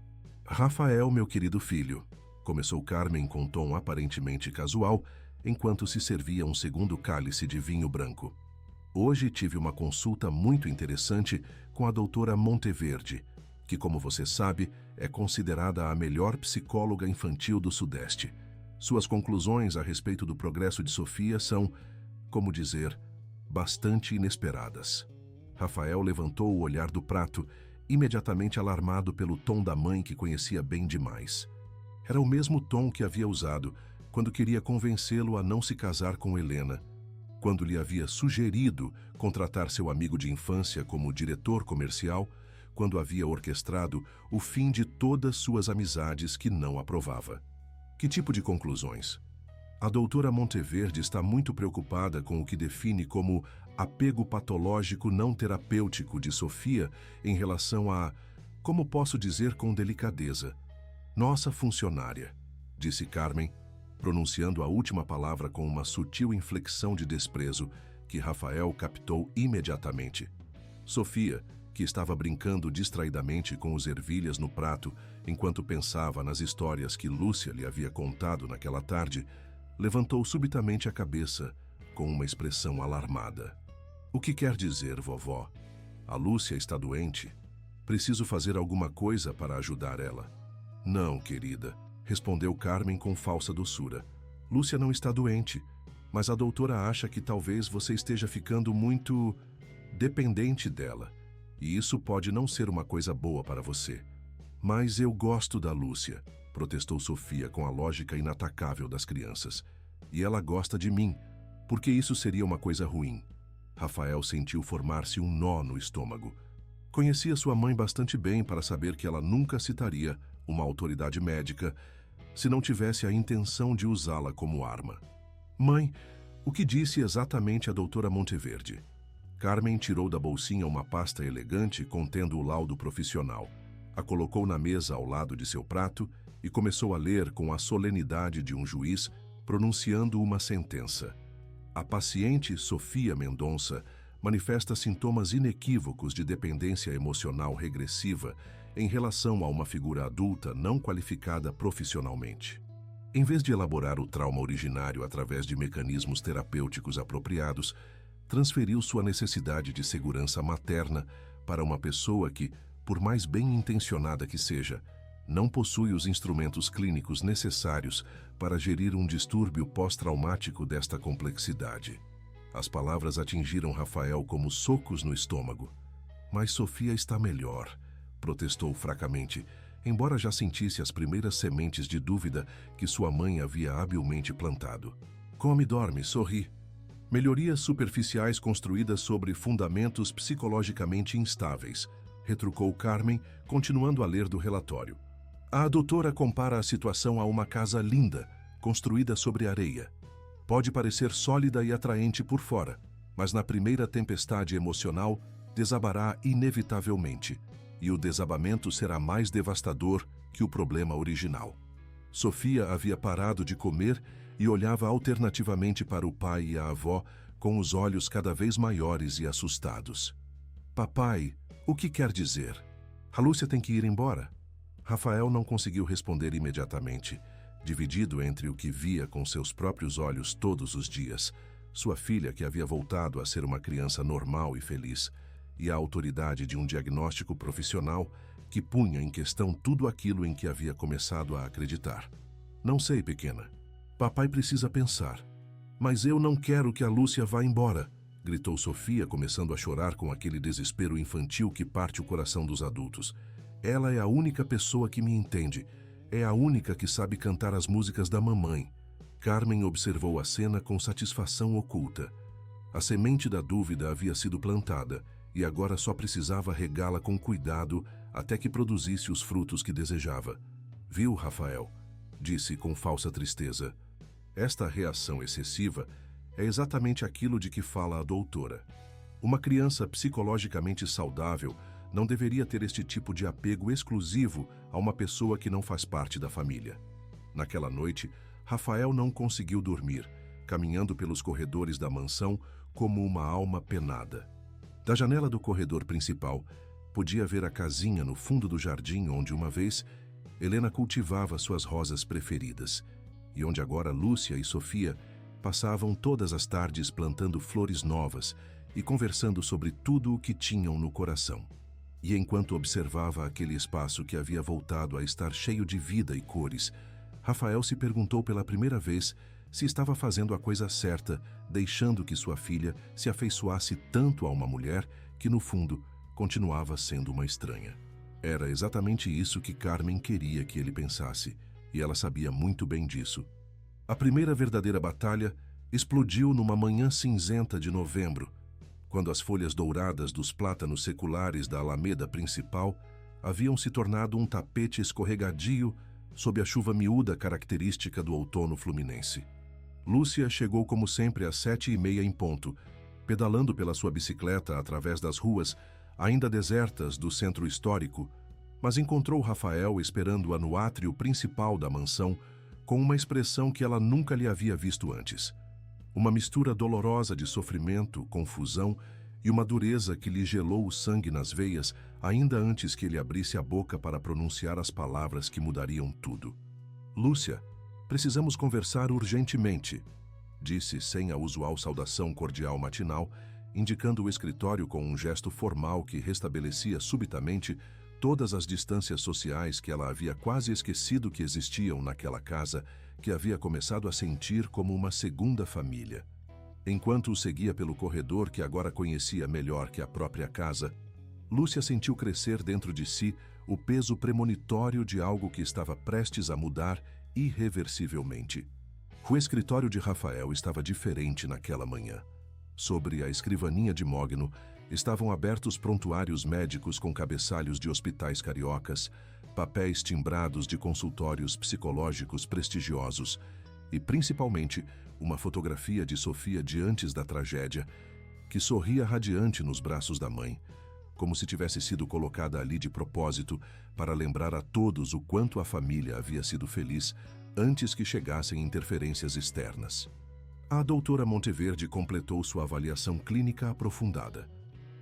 Rafael, meu querido filho, começou Carmen com tom aparentemente casual, enquanto se servia um segundo cálice de vinho branco. Hoje tive uma consulta muito interessante com a doutora Monteverde, que, como você sabe, é considerada a melhor psicóloga infantil do Sudeste. Suas conclusões a respeito do progresso de Sofia são, como dizer, bastante inesperadas. Rafael levantou o olhar do prato, imediatamente alarmado pelo tom da mãe que conhecia bem demais. Era o mesmo tom que havia usado quando queria convencê-lo a não se casar com Helena, quando lhe havia sugerido contratar seu amigo de infância como diretor comercial, quando havia orquestrado o fim de todas suas amizades que não aprovava. Que tipo de conclusões? A doutora Monteverde está muito preocupada com o que define como apego patológico não terapêutico de Sofia em relação a, como posso dizer com delicadeza, nossa funcionária, disse Carmen, pronunciando a última palavra com uma sutil inflexão de desprezo que Rafael captou imediatamente. Sofia, que estava brincando distraidamente com os ervilhas no prato enquanto pensava nas histórias que Lúcia lhe havia contado naquela tarde, levantou subitamente a cabeça com uma expressão alarmada. O que quer dizer, vovó? A Lúcia está doente? Preciso fazer alguma coisa para ajudar ela. Não, querida, respondeu Carmen com falsa doçura. Lúcia não está doente, mas a doutora acha que talvez você esteja ficando muito dependente dela. E isso pode não ser uma coisa boa para você. Mas eu gosto da Lúcia, protestou Sofia com a lógica inatacável das crianças. E ela gosta de mim, porque isso seria uma coisa ruim. Rafael sentiu formar-se um nó no estômago. Conhecia sua mãe bastante bem para saber que ela nunca citaria uma autoridade médica se não tivesse a intenção de usá-la como arma. Mãe, o que disse exatamente a doutora Monteverde? Carmen tirou da bolsinha uma pasta elegante contendo o laudo profissional, a colocou na mesa ao lado de seu prato e começou a ler com a solenidade de um juiz pronunciando uma sentença. A paciente Sofia Mendonça manifesta sintomas inequívocos de dependência emocional regressiva em relação a uma figura adulta não qualificada profissionalmente. Em vez de elaborar o trauma originário através de mecanismos terapêuticos apropriados, transferiu sua necessidade de segurança materna para uma pessoa que, por mais bem intencionada que seja, não possui os instrumentos clínicos necessários para gerir um distúrbio pós-traumático desta complexidade. As palavras atingiram Rafael como socos no estômago. Mas Sofia está melhor, protestou fracamente, embora já sentisse as primeiras sementes de dúvida que sua mãe havia habilmente plantado. Come, dorme, sorri. Melhorias superficiais construídas sobre fundamentos psicologicamente instáveis, retrucou Carmen, continuando a ler do relatório. A doutora compara a situação a uma casa linda, construída sobre areia. Pode parecer sólida e atraente por fora, mas na primeira tempestade emocional desabará inevitavelmente, e o desabamento será mais devastador que o problema original. Sofia havia parado de comer e olhava alternativamente para o pai e a avó com os olhos cada vez maiores e assustados. Papai, o que quer dizer? A Lúcia tem que ir embora? Rafael não conseguiu responder imediatamente, dividido entre o que via com seus próprios olhos todos os dias, sua filha que havia voltado a ser uma criança normal e feliz, e a autoridade de um diagnóstico profissional que punha em questão tudo aquilo em que havia começado a acreditar. Não sei, pequena. Papai precisa pensar. Mas eu não quero que a Lúcia vá embora, gritou Sofia, começando a chorar com aquele desespero infantil que parte o coração dos adultos. Ela é a única pessoa que me entende. É a única que sabe cantar as músicas da mamãe. Carmen observou a cena com satisfação oculta. A semente da dúvida havia sido plantada e agora só precisava regá-la com cuidado até que produzisse os frutos que desejava. Viu, Rafael? Disse com falsa tristeza. Esta reação excessiva é exatamente aquilo de que fala a doutora. Uma criança psicologicamente saudável não deveria ter este tipo de apego exclusivo a uma pessoa que não faz parte da família. Naquela noite, Rafael não conseguiu dormir, caminhando pelos corredores da mansão como uma alma penada. Da janela do corredor principal, podia ver a casinha no fundo do jardim onde uma vez Helena cultivava suas rosas preferidas e onde agora Lúcia e Sofia passavam todas as tardes plantando flores novas e conversando sobre tudo o que tinham no coração. E enquanto observava aquele espaço que havia voltado a estar cheio de vida e cores, Rafael se perguntou pela primeira vez se estava fazendo a coisa certa, deixando que sua filha se afeiçoasse tanto a uma mulher que, no fundo, continuava sendo uma estranha. Era exatamente isso que Carmen queria que ele pensasse, e ela sabia muito bem disso. A primeira verdadeira batalha explodiu numa manhã cinzenta de novembro, quando as folhas douradas dos plátanos seculares da alameda principal haviam se tornado um tapete escorregadio sob a chuva miúda característica do outono fluminense. Lúcia chegou como sempre às 7h30 em ponto, pedalando pela sua bicicleta através das ruas ainda desertas do centro histórico, mas encontrou Rafael esperando-a no átrio principal da mansão com uma expressão que ela nunca lhe havia visto antes. Uma mistura dolorosa de sofrimento, confusão e uma dureza que lhe gelou o sangue nas veias ainda antes que ele abrisse a boca para pronunciar as palavras que mudariam tudo. Lúcia, precisamos conversar urgentemente, disse sem a usual saudação cordial matinal, indicando o escritório com um gesto formal que restabelecia subitamente todas as distâncias sociais que ela havia quase esquecido que existiam naquela casa que havia começado a sentir como uma segunda família. Enquanto o seguia pelo corredor que agora conhecia melhor que a própria casa, Lúcia sentiu crescer dentro de si o peso premonitório de algo que estava prestes a mudar irreversivelmente. O escritório de Rafael estava diferente naquela manhã. Sobre a escrivaninha de mogno estavam abertos prontuários médicos com cabeçalhos de hospitais cariocas, papéis timbrados de consultórios psicológicos prestigiosos e, principalmente, uma fotografia de Sofia de antes da tragédia, que sorria radiante nos braços da mãe, como se tivesse sido colocada ali de propósito para lembrar a todos o quanto a família havia sido feliz antes que chegassem interferências externas. A doutora Monteverde completou sua avaliação clínica aprofundada.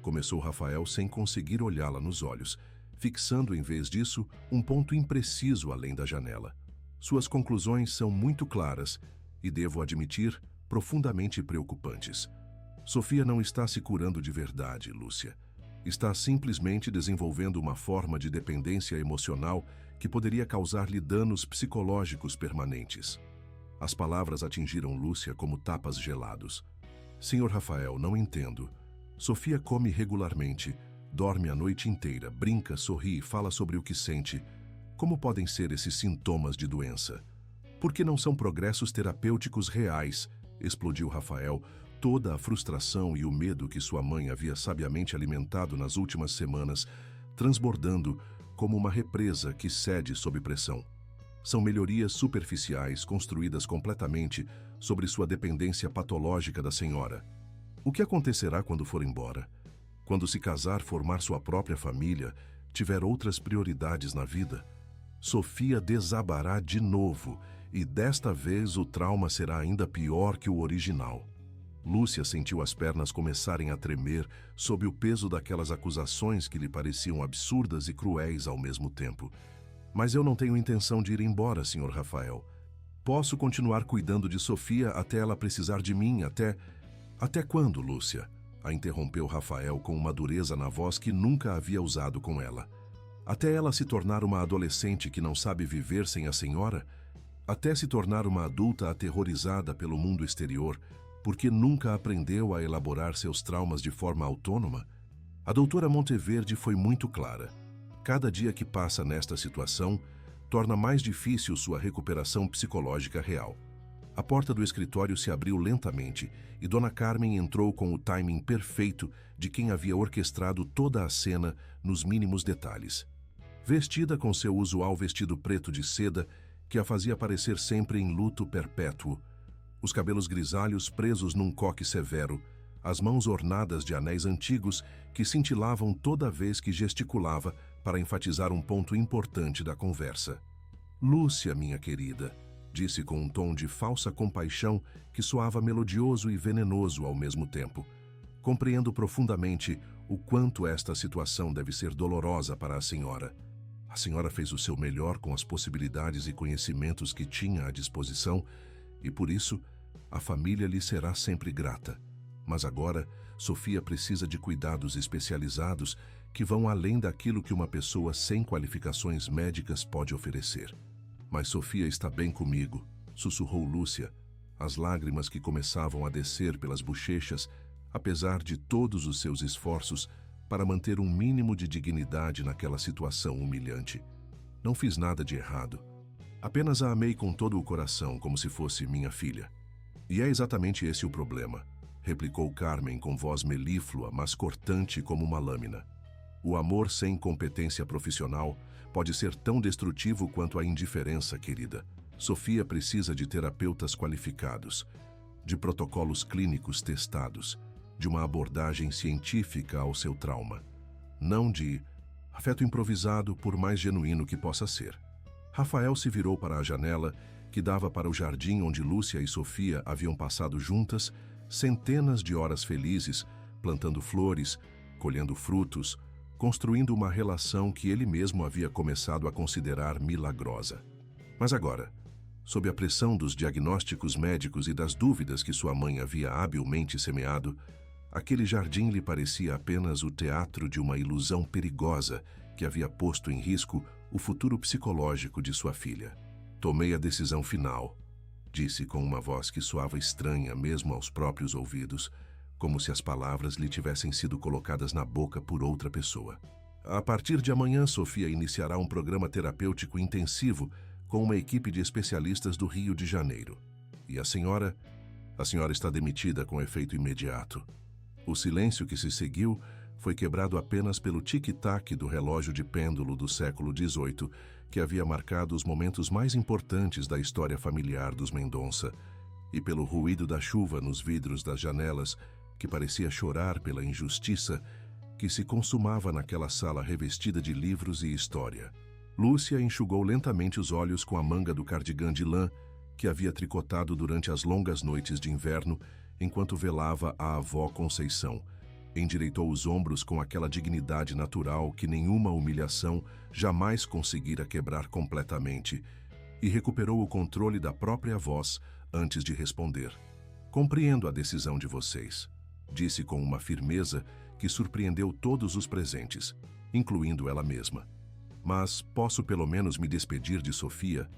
Começou Rafael sem conseguir olhá-la nos olhos, fixando em vez disso um ponto impreciso além da janela. Suas conclusões são muito claras e, devo admitir, profundamente preocupantes. Sofia não está se curando de verdade, Lúcia. Está simplesmente desenvolvendo uma forma de dependência emocional que poderia causar-lhe danos psicológicos permanentes. As palavras atingiram Lúcia como tapas gelados. Senhor Rafael, não entendo. Sofia come regularmente, dorme a noite inteira, brinca, sorri, fala sobre o que sente. Como podem ser esses sintomas de doença? Por que não são progressos terapêuticos reais? Explodiu Rafael, toda a frustração e o medo que sua mãe havia sabiamente alimentado nas últimas semanas, transbordando como uma represa que cede sob pressão. São melhorias superficiais construídas completamente sobre sua dependência patológica da senhora. O que acontecerá quando for embora? Quando se casar, formar sua própria família, tiver outras prioridades na vida? Sofia desabará de novo, e desta vez o trauma será ainda pior que o original. Lúcia sentiu as pernas começarem a tremer sob o peso daquelas acusações que lhe pareciam absurdas e cruéis ao mesmo tempo. Mas eu não tenho intenção de ir embora, Sr. Rafael. Posso continuar cuidando de Sofia até ela precisar de mim, até... Até quando, Lúcia? A interrompeu Rafael com uma dureza na voz que nunca havia usado com ela. Até ela se tornar uma adolescente que não sabe viver sem a senhora? até se tornar uma adulta aterrorizada pelo mundo exterior, porque nunca aprendeu a elaborar seus traumas de forma autônoma? A doutora Monteverde foi muito clara. Cada dia que passa nesta situação torna mais difícil sua recuperação psicológica real. A porta do escritório se abriu lentamente e Dona Carmen entrou com o timing perfeito de quem havia orquestrado toda a cena nos mínimos detalhes. Vestida com seu usual vestido preto de seda, que a fazia parecer sempre em luto perpétuo, os cabelos grisalhos presos num coque severo, as mãos ornadas de anéis antigos que cintilavam toda vez que gesticulava para enfatizar um ponto importante da conversa. "Lúcia, minha querida", disse com um tom de falsa compaixão que soava melodioso e venenoso ao mesmo tempo. "Compreendo profundamente o quanto esta situação deve ser dolorosa para a senhora. A senhora fez o seu melhor com as possibilidades e conhecimentos que tinha à disposição e, por isso, a família lhe será sempre grata. Mas agora, Sofia precisa de cuidados especializados que vão além daquilo que uma pessoa sem qualificações médicas pode oferecer." "Mas Sofia está bem comigo", sussurrou Lúcia, as lágrimas que começavam a descer pelas bochechas, apesar de todos os seus esforços para manter um mínimo de dignidade naquela situação humilhante. "Não fiz nada de errado. Apenas a amei com todo o coração, como se fosse minha filha." "E é exatamente esse o problema", replicou Carmen com voz melíflua, mas cortante como uma lâmina. "O amor sem competência profissional pode ser tão destrutivo quanto a indiferença, querida. Sofia precisa de terapeutas qualificados, de protocolos clínicos testados, de uma abordagem científica ao seu trauma, não de afeto improvisado, por mais genuíno que possa ser." Rafael se virou para a janela que dava para o jardim onde Lúcia e Sofia haviam passado juntas centenas de horas felizes, plantando flores, colhendo frutos, construindo uma relação que ele mesmo havia começado a considerar milagrosa. Mas agora, sob a pressão dos diagnósticos médicos e das dúvidas que sua mãe havia habilmente semeado, aquele jardim lhe parecia apenas o teatro de uma ilusão perigosa que havia posto em risco o futuro psicológico de sua filha. "Tomei a decisão final", disse com uma voz que soava estranha mesmo aos próprios ouvidos, como se as palavras lhe tivessem sido colocadas na boca por outra pessoa. "A partir de amanhã, Sofia iniciará um programa terapêutico intensivo com uma equipe de especialistas do Rio de Janeiro. E a senhora? A senhora está demitida com efeito imediato." O silêncio que se seguiu foi quebrado apenas pelo tic-tac do relógio de pêndulo do século XVIII, que havia marcado os momentos mais importantes da história familiar dos Mendonça, e pelo ruído da chuva nos vidros das janelas, que parecia chorar pela injustiça que se consumava naquela sala revestida de livros e história. Lúcia enxugou lentamente os olhos com a manga do cardigã de lã que havia tricotado durante as longas noites de inverno, enquanto velava a avó Conceição. Endireitou os ombros com aquela dignidade natural que nenhuma humilhação jamais conseguira quebrar completamente e recuperou o controle da própria voz antes de responder. "Compreendo a decisão de vocês", disse com uma firmeza que surpreendeu todos os presentes, incluindo ela mesma. "Mas posso pelo menos me despedir de Sofia?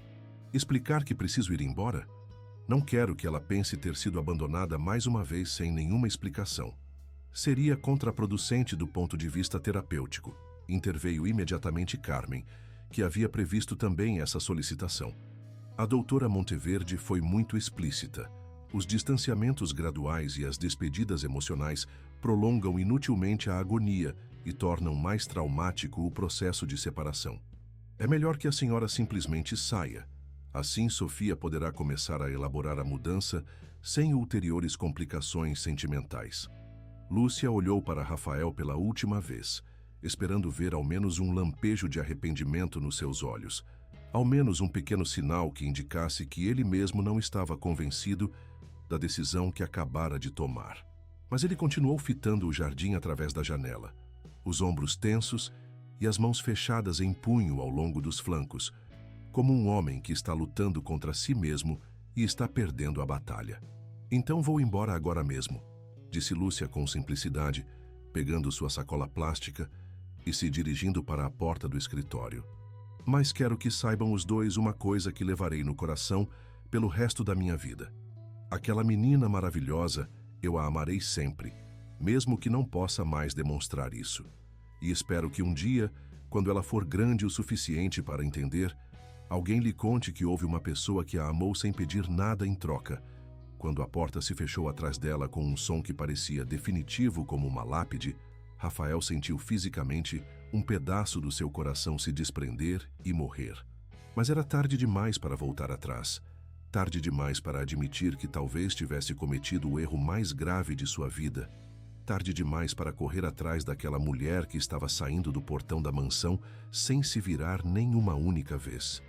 Explicar que preciso ir embora? Não quero que ela pense ter sido abandonada mais uma vez sem nenhuma explicação." "Seria contraproducente do ponto de vista terapêutico", interveio imediatamente Carmen, que havia previsto também essa solicitação. A doutora Monteverde foi muito explícita. Os distanciamentos graduais e as despedidas emocionais prolongam inutilmente a agonia e tornam mais traumático o processo de separação. "É melhor que a senhora simplesmente saia. Assim, Sofia poderá começar a elaborar a mudança sem ulteriores complicações sentimentais." Lúcia olhou para Rafael pela última vez, esperando ver ao menos um lampejo de arrependimento nos seus olhos, ao menos um pequeno sinal que indicasse que ele mesmo não estava convencido da decisão que acabara de tomar. Mas ele continuou fitando o jardim através da janela, os ombros tensos e as mãos fechadas em punho ao longo dos flancos, como um homem que está lutando contra si mesmo e está perdendo a batalha. "Então vou embora agora mesmo", disse Lúcia com simplicidade, pegando sua sacola plástica e se dirigindo para a porta do escritório. Mas quero que saibam os dois uma coisa que levarei no coração pelo resto da minha vida. Aquela menina maravilhosa, eu a amarei sempre, mesmo que não possa mais demonstrar isso. E espero que um dia, quando ela for grande o suficiente para entender, alguém lhe conte que houve uma pessoa que a amou sem pedir nada em troca. Quando a porta se fechou atrás dela com um som que parecia definitivo como uma lápide, Rafael sentiu fisicamente um pedaço do seu coração se desprender e morrer. Mas era tarde demais para voltar atrás. Tarde demais para admitir que talvez tivesse cometido o erro mais grave de sua vida. Tarde demais para correr atrás daquela mulher que estava saindo do portão da mansão sem se virar nem uma única vez.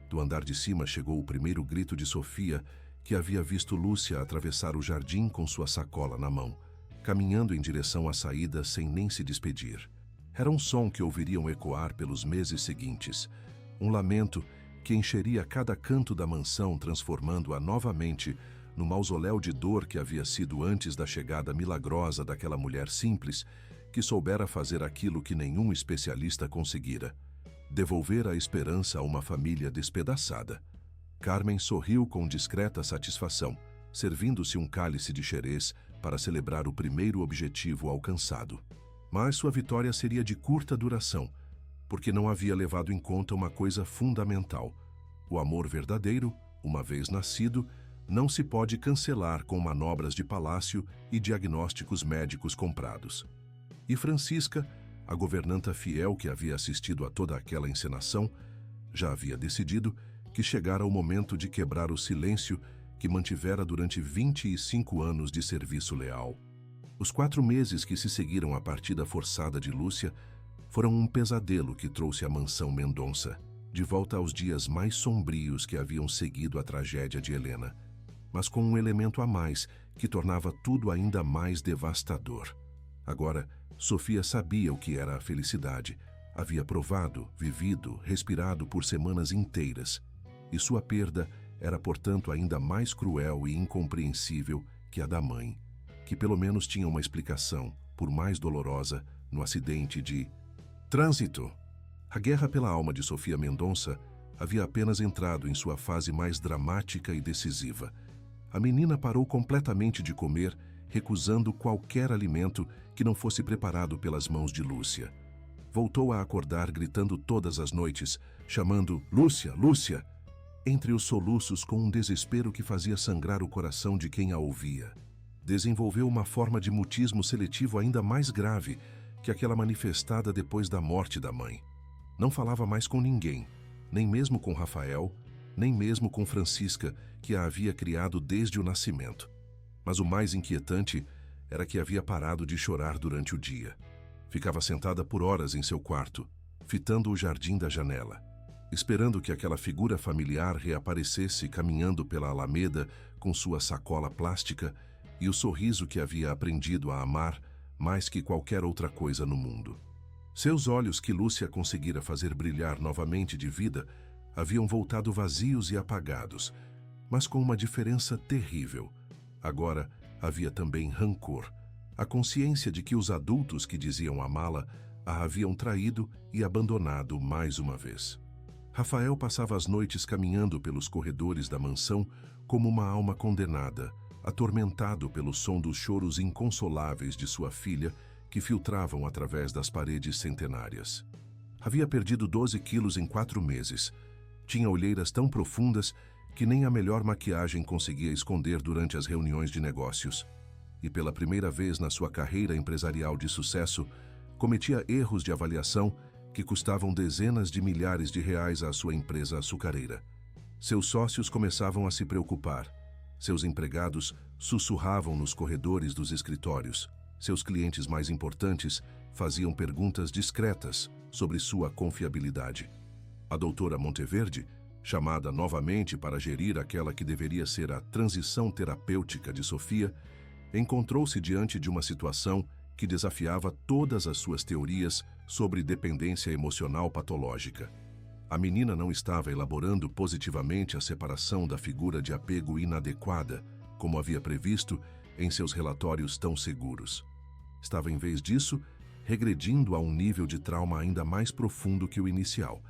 Do andar de cima chegou o primeiro grito de Sofia, que havia visto Lúcia atravessar o jardim com sua sacola na mão, caminhando em direção à saída sem nem se despedir. Era um som que ouviriam ecoar pelos meses seguintes, um lamento que encheria cada canto da mansão, transformando-a novamente no mausoléu de dor que havia sido antes da chegada milagrosa daquela mulher simples que soubera fazer aquilo que nenhum especialista conseguira: devolver a esperança a uma família despedaçada. Carmen sorriu com discreta satisfação, servindo-se um cálice de xerez para celebrar o primeiro objetivo alcançado. Mas sua vitória seria de curta duração, porque não havia levado em conta uma coisa fundamental: o amor verdadeiro, uma vez nascido, não se pode cancelar com manobras de palácio e diagnósticos médicos comprados. E Francisca, a governanta fiel que havia assistido a toda aquela encenação, já havia decidido que chegara o momento de quebrar o silêncio que mantivera durante 25 anos de serviço leal. Os 4 meses que se seguiram à partida forçada de Lúcia foram um pesadelo que trouxe a mansão Mendonça de volta aos dias mais sombrios que haviam seguido a tragédia de Helena, mas com um elemento a mais que tornava tudo ainda mais devastador. Agora, Sofia sabia o que era a felicidade. Havia provado, vivido, respirado por semanas inteiras. E sua perda era, portanto, ainda mais cruel e incompreensível que a da mãe, que pelo menos tinha uma explicação, por mais dolorosa, no acidente de trânsito. A guerra pela alma de Sofia Mendonça havia apenas entrado em sua fase mais dramática e decisiva. A menina parou completamente de comer, recusando qualquer alimento que não fosse preparado pelas mãos de Lúcia. Voltou a acordar gritando todas as noites, chamando Lúcia, Lúcia, entre os soluços com um desespero que fazia sangrar o coração de quem a ouvia. Desenvolveu uma forma de mutismo seletivo ainda mais grave que aquela manifestada depois da morte da mãe. Não falava mais com ninguém, nem mesmo com Rafael, nem mesmo com Francisca, que a havia criado desde o nascimento. Mas o mais inquietante era que havia parado de chorar durante o dia. Ficava sentada por horas em seu quarto, fitando o jardim da janela, esperando que aquela figura familiar reaparecesse caminhando pela alameda com sua sacola plástica e o sorriso que havia aprendido a amar mais que qualquer outra coisa no mundo. Seus olhos, que Lúcia conseguira fazer brilhar novamente de vida, haviam voltado vazios e apagados, mas com uma diferença terrível. Agora havia também rancor, a consciência de que os adultos que diziam amá-la a haviam traído e abandonado mais uma vez. Rafael passava as noites caminhando pelos corredores da mansão como uma alma condenada, atormentado pelo som dos choros inconsoláveis de sua filha que filtravam através das paredes centenárias. Havia perdido 12 quilos em 4 meses. Tinha olheiras tão profundas que nem a melhor maquiagem conseguia esconder durante as reuniões de negócios. E pela primeira vez na sua carreira empresarial de sucesso, cometia erros de avaliação que custavam dezenas de milhares de reais à sua empresa açucareira. Seus sócios começavam a se preocupar. Seus empregados sussurravam nos corredores dos escritórios. Seus clientes mais importantes faziam perguntas discretas sobre sua confiabilidade. A doutora Monteverde, chamada novamente para gerir aquela que deveria ser a transição terapêutica de Sofia, encontrou-se diante de uma situação que desafiava todas as suas teorias sobre dependência emocional patológica. A menina não estava elaborando positivamente a separação da figura de apego inadequada, como havia previsto em seus relatórios tão seguros. Estava, em vez disso, regredindo a um nível de trauma ainda mais profundo que o inicial.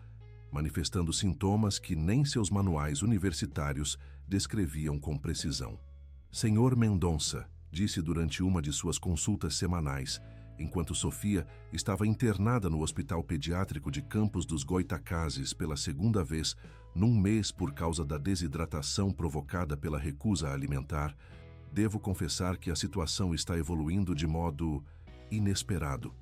manifestando sintomas que nem seus manuais universitários descreviam com precisão. Senhor Mendonça, disse durante uma de suas consultas semanais, enquanto Sofia estava internada no Hospital Pediátrico de Campos dos Goitacazes pela segunda vez num mês por causa da desidratação provocada pela recusa alimentar, devo confessar que a situação está evoluindo de modo inesperado.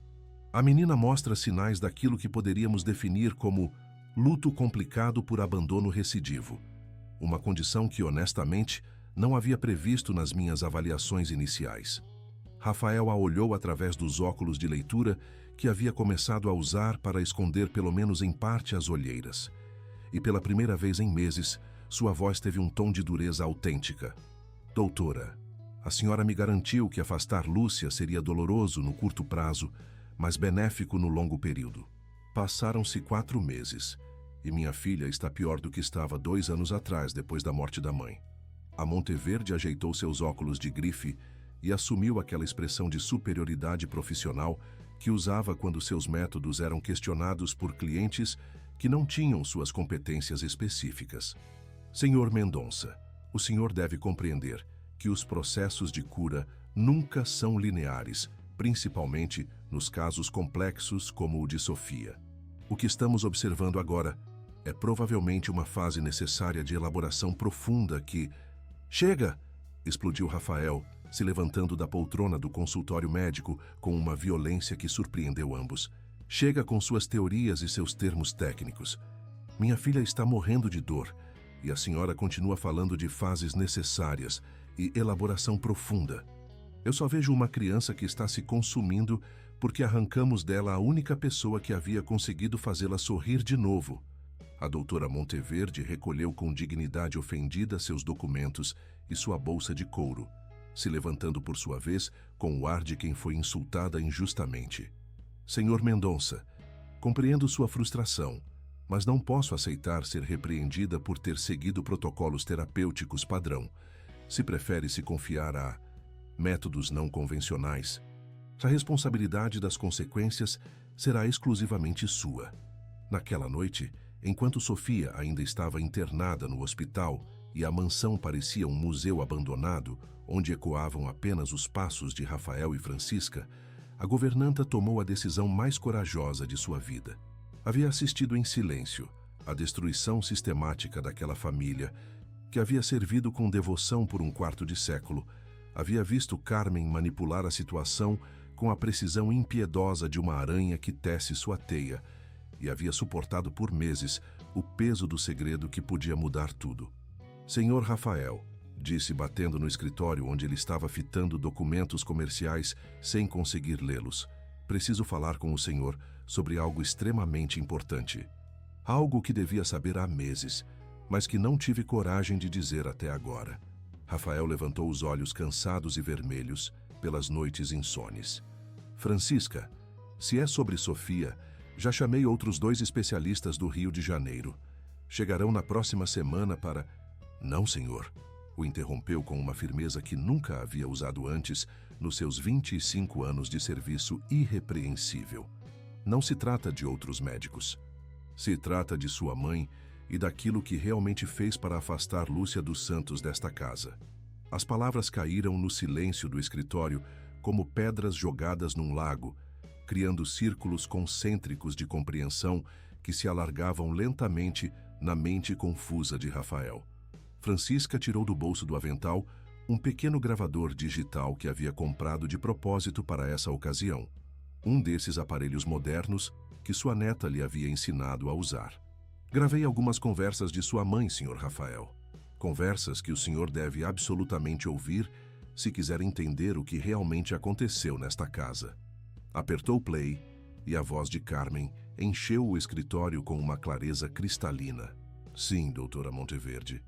A menina mostra sinais daquilo que poderíamos definir como luto complicado por abandono recidivo, uma condição que, honestamente, não havia previsto nas minhas avaliações iniciais. Rafael a olhou através dos óculos de leitura que havia começado a usar para esconder pelo menos em parte as olheiras. E pela primeira vez em meses, sua voz teve um tom de dureza autêntica. Doutora, a senhora me garantiu que afastar Lúcia seria doloroso no curto prazo, mas benéfico no longo período. Passaram-se 4 meses, e minha filha está pior do que estava 2 anos atrás, depois da morte da mãe. A Monteverde ajeitou seus óculos de grife e assumiu aquela expressão de superioridade profissional que usava quando seus métodos eram questionados por clientes que não tinham suas competências específicas. Senhor Mendonça, o senhor deve compreender que os processos de cura nunca são lineares, principalmente nos casos complexos como o de Sofia. O que estamos observando agora é provavelmente uma fase necessária de elaboração profunda que... Chega! Explodiu Rafael, se levantando da poltrona do consultório médico com uma violência que surpreendeu ambos. Chega com suas teorias e seus termos técnicos. Minha filha está morrendo de dor, e a senhora continua falando de fases necessárias e elaboração profunda. Eu só vejo uma criança que está se consumindo porque arrancamos dela a única pessoa que havia conseguido fazê-la sorrir de novo. A doutora Monteverde recolheu com dignidade ofendida seus documentos e sua bolsa de couro, se levantando por sua vez com o ar de quem foi insultada injustamente. Senhor Mendonça, compreendo sua frustração, mas não posso aceitar ser repreendida por ter seguido protocolos terapêuticos padrão. Se prefere se confiar a métodos não convencionais, a responsabilidade das consequências será exclusivamente sua. Naquela noite, enquanto Sofia ainda estava internada no hospital e a mansão parecia um museu abandonado, onde ecoavam apenas os passos de Rafael e Francisca, a governanta tomou a decisão mais corajosa de sua vida. Havia assistido em silêncio à destruição sistemática daquela família, que havia servido com devoção por um quarto de século, havia visto Carmen manipular a situação com a precisão impiedosa de uma aranha que tece sua teia, e havia suportado por meses o peso do segredo que podia mudar tudo. Senhor Rafael, disse batendo no escritório onde ele estava fitando documentos comerciais sem conseguir lê-los, preciso falar com o senhor sobre algo extremamente importante. Algo que devia saber há meses, mas que não tive coragem de dizer até agora. Rafael levantou os olhos cansados e vermelhos pelas noites insones. Francisca, se é sobre Sofia, já chamei outros 2 especialistas do Rio de Janeiro. Chegarão na próxima semana para... Não, senhor, o interrompeu com uma firmeza que nunca havia usado antes nos seus 25 anos de serviço irrepreensível. Não se trata de outros médicos. Se trata de sua mãe e daquilo que realmente fez para afastar Lúcia dos Santos desta casa. As palavras caíram no silêncio do escritório como pedras jogadas num lago, criando círculos concêntricos de compreensão que se alargavam lentamente na mente confusa de Rafael. Francisca tirou do bolso do avental um pequeno gravador digital que havia comprado de propósito para essa ocasião, um desses aparelhos modernos que sua neta lhe havia ensinado a usar. Gravei algumas conversas de sua mãe, Sr. Rafael. Conversas que o senhor deve absolutamente ouvir se quiser entender o que realmente aconteceu nesta casa. Apertou play e a voz de Carmen encheu o escritório com uma clareza cristalina. Sim, doutora Monteverde.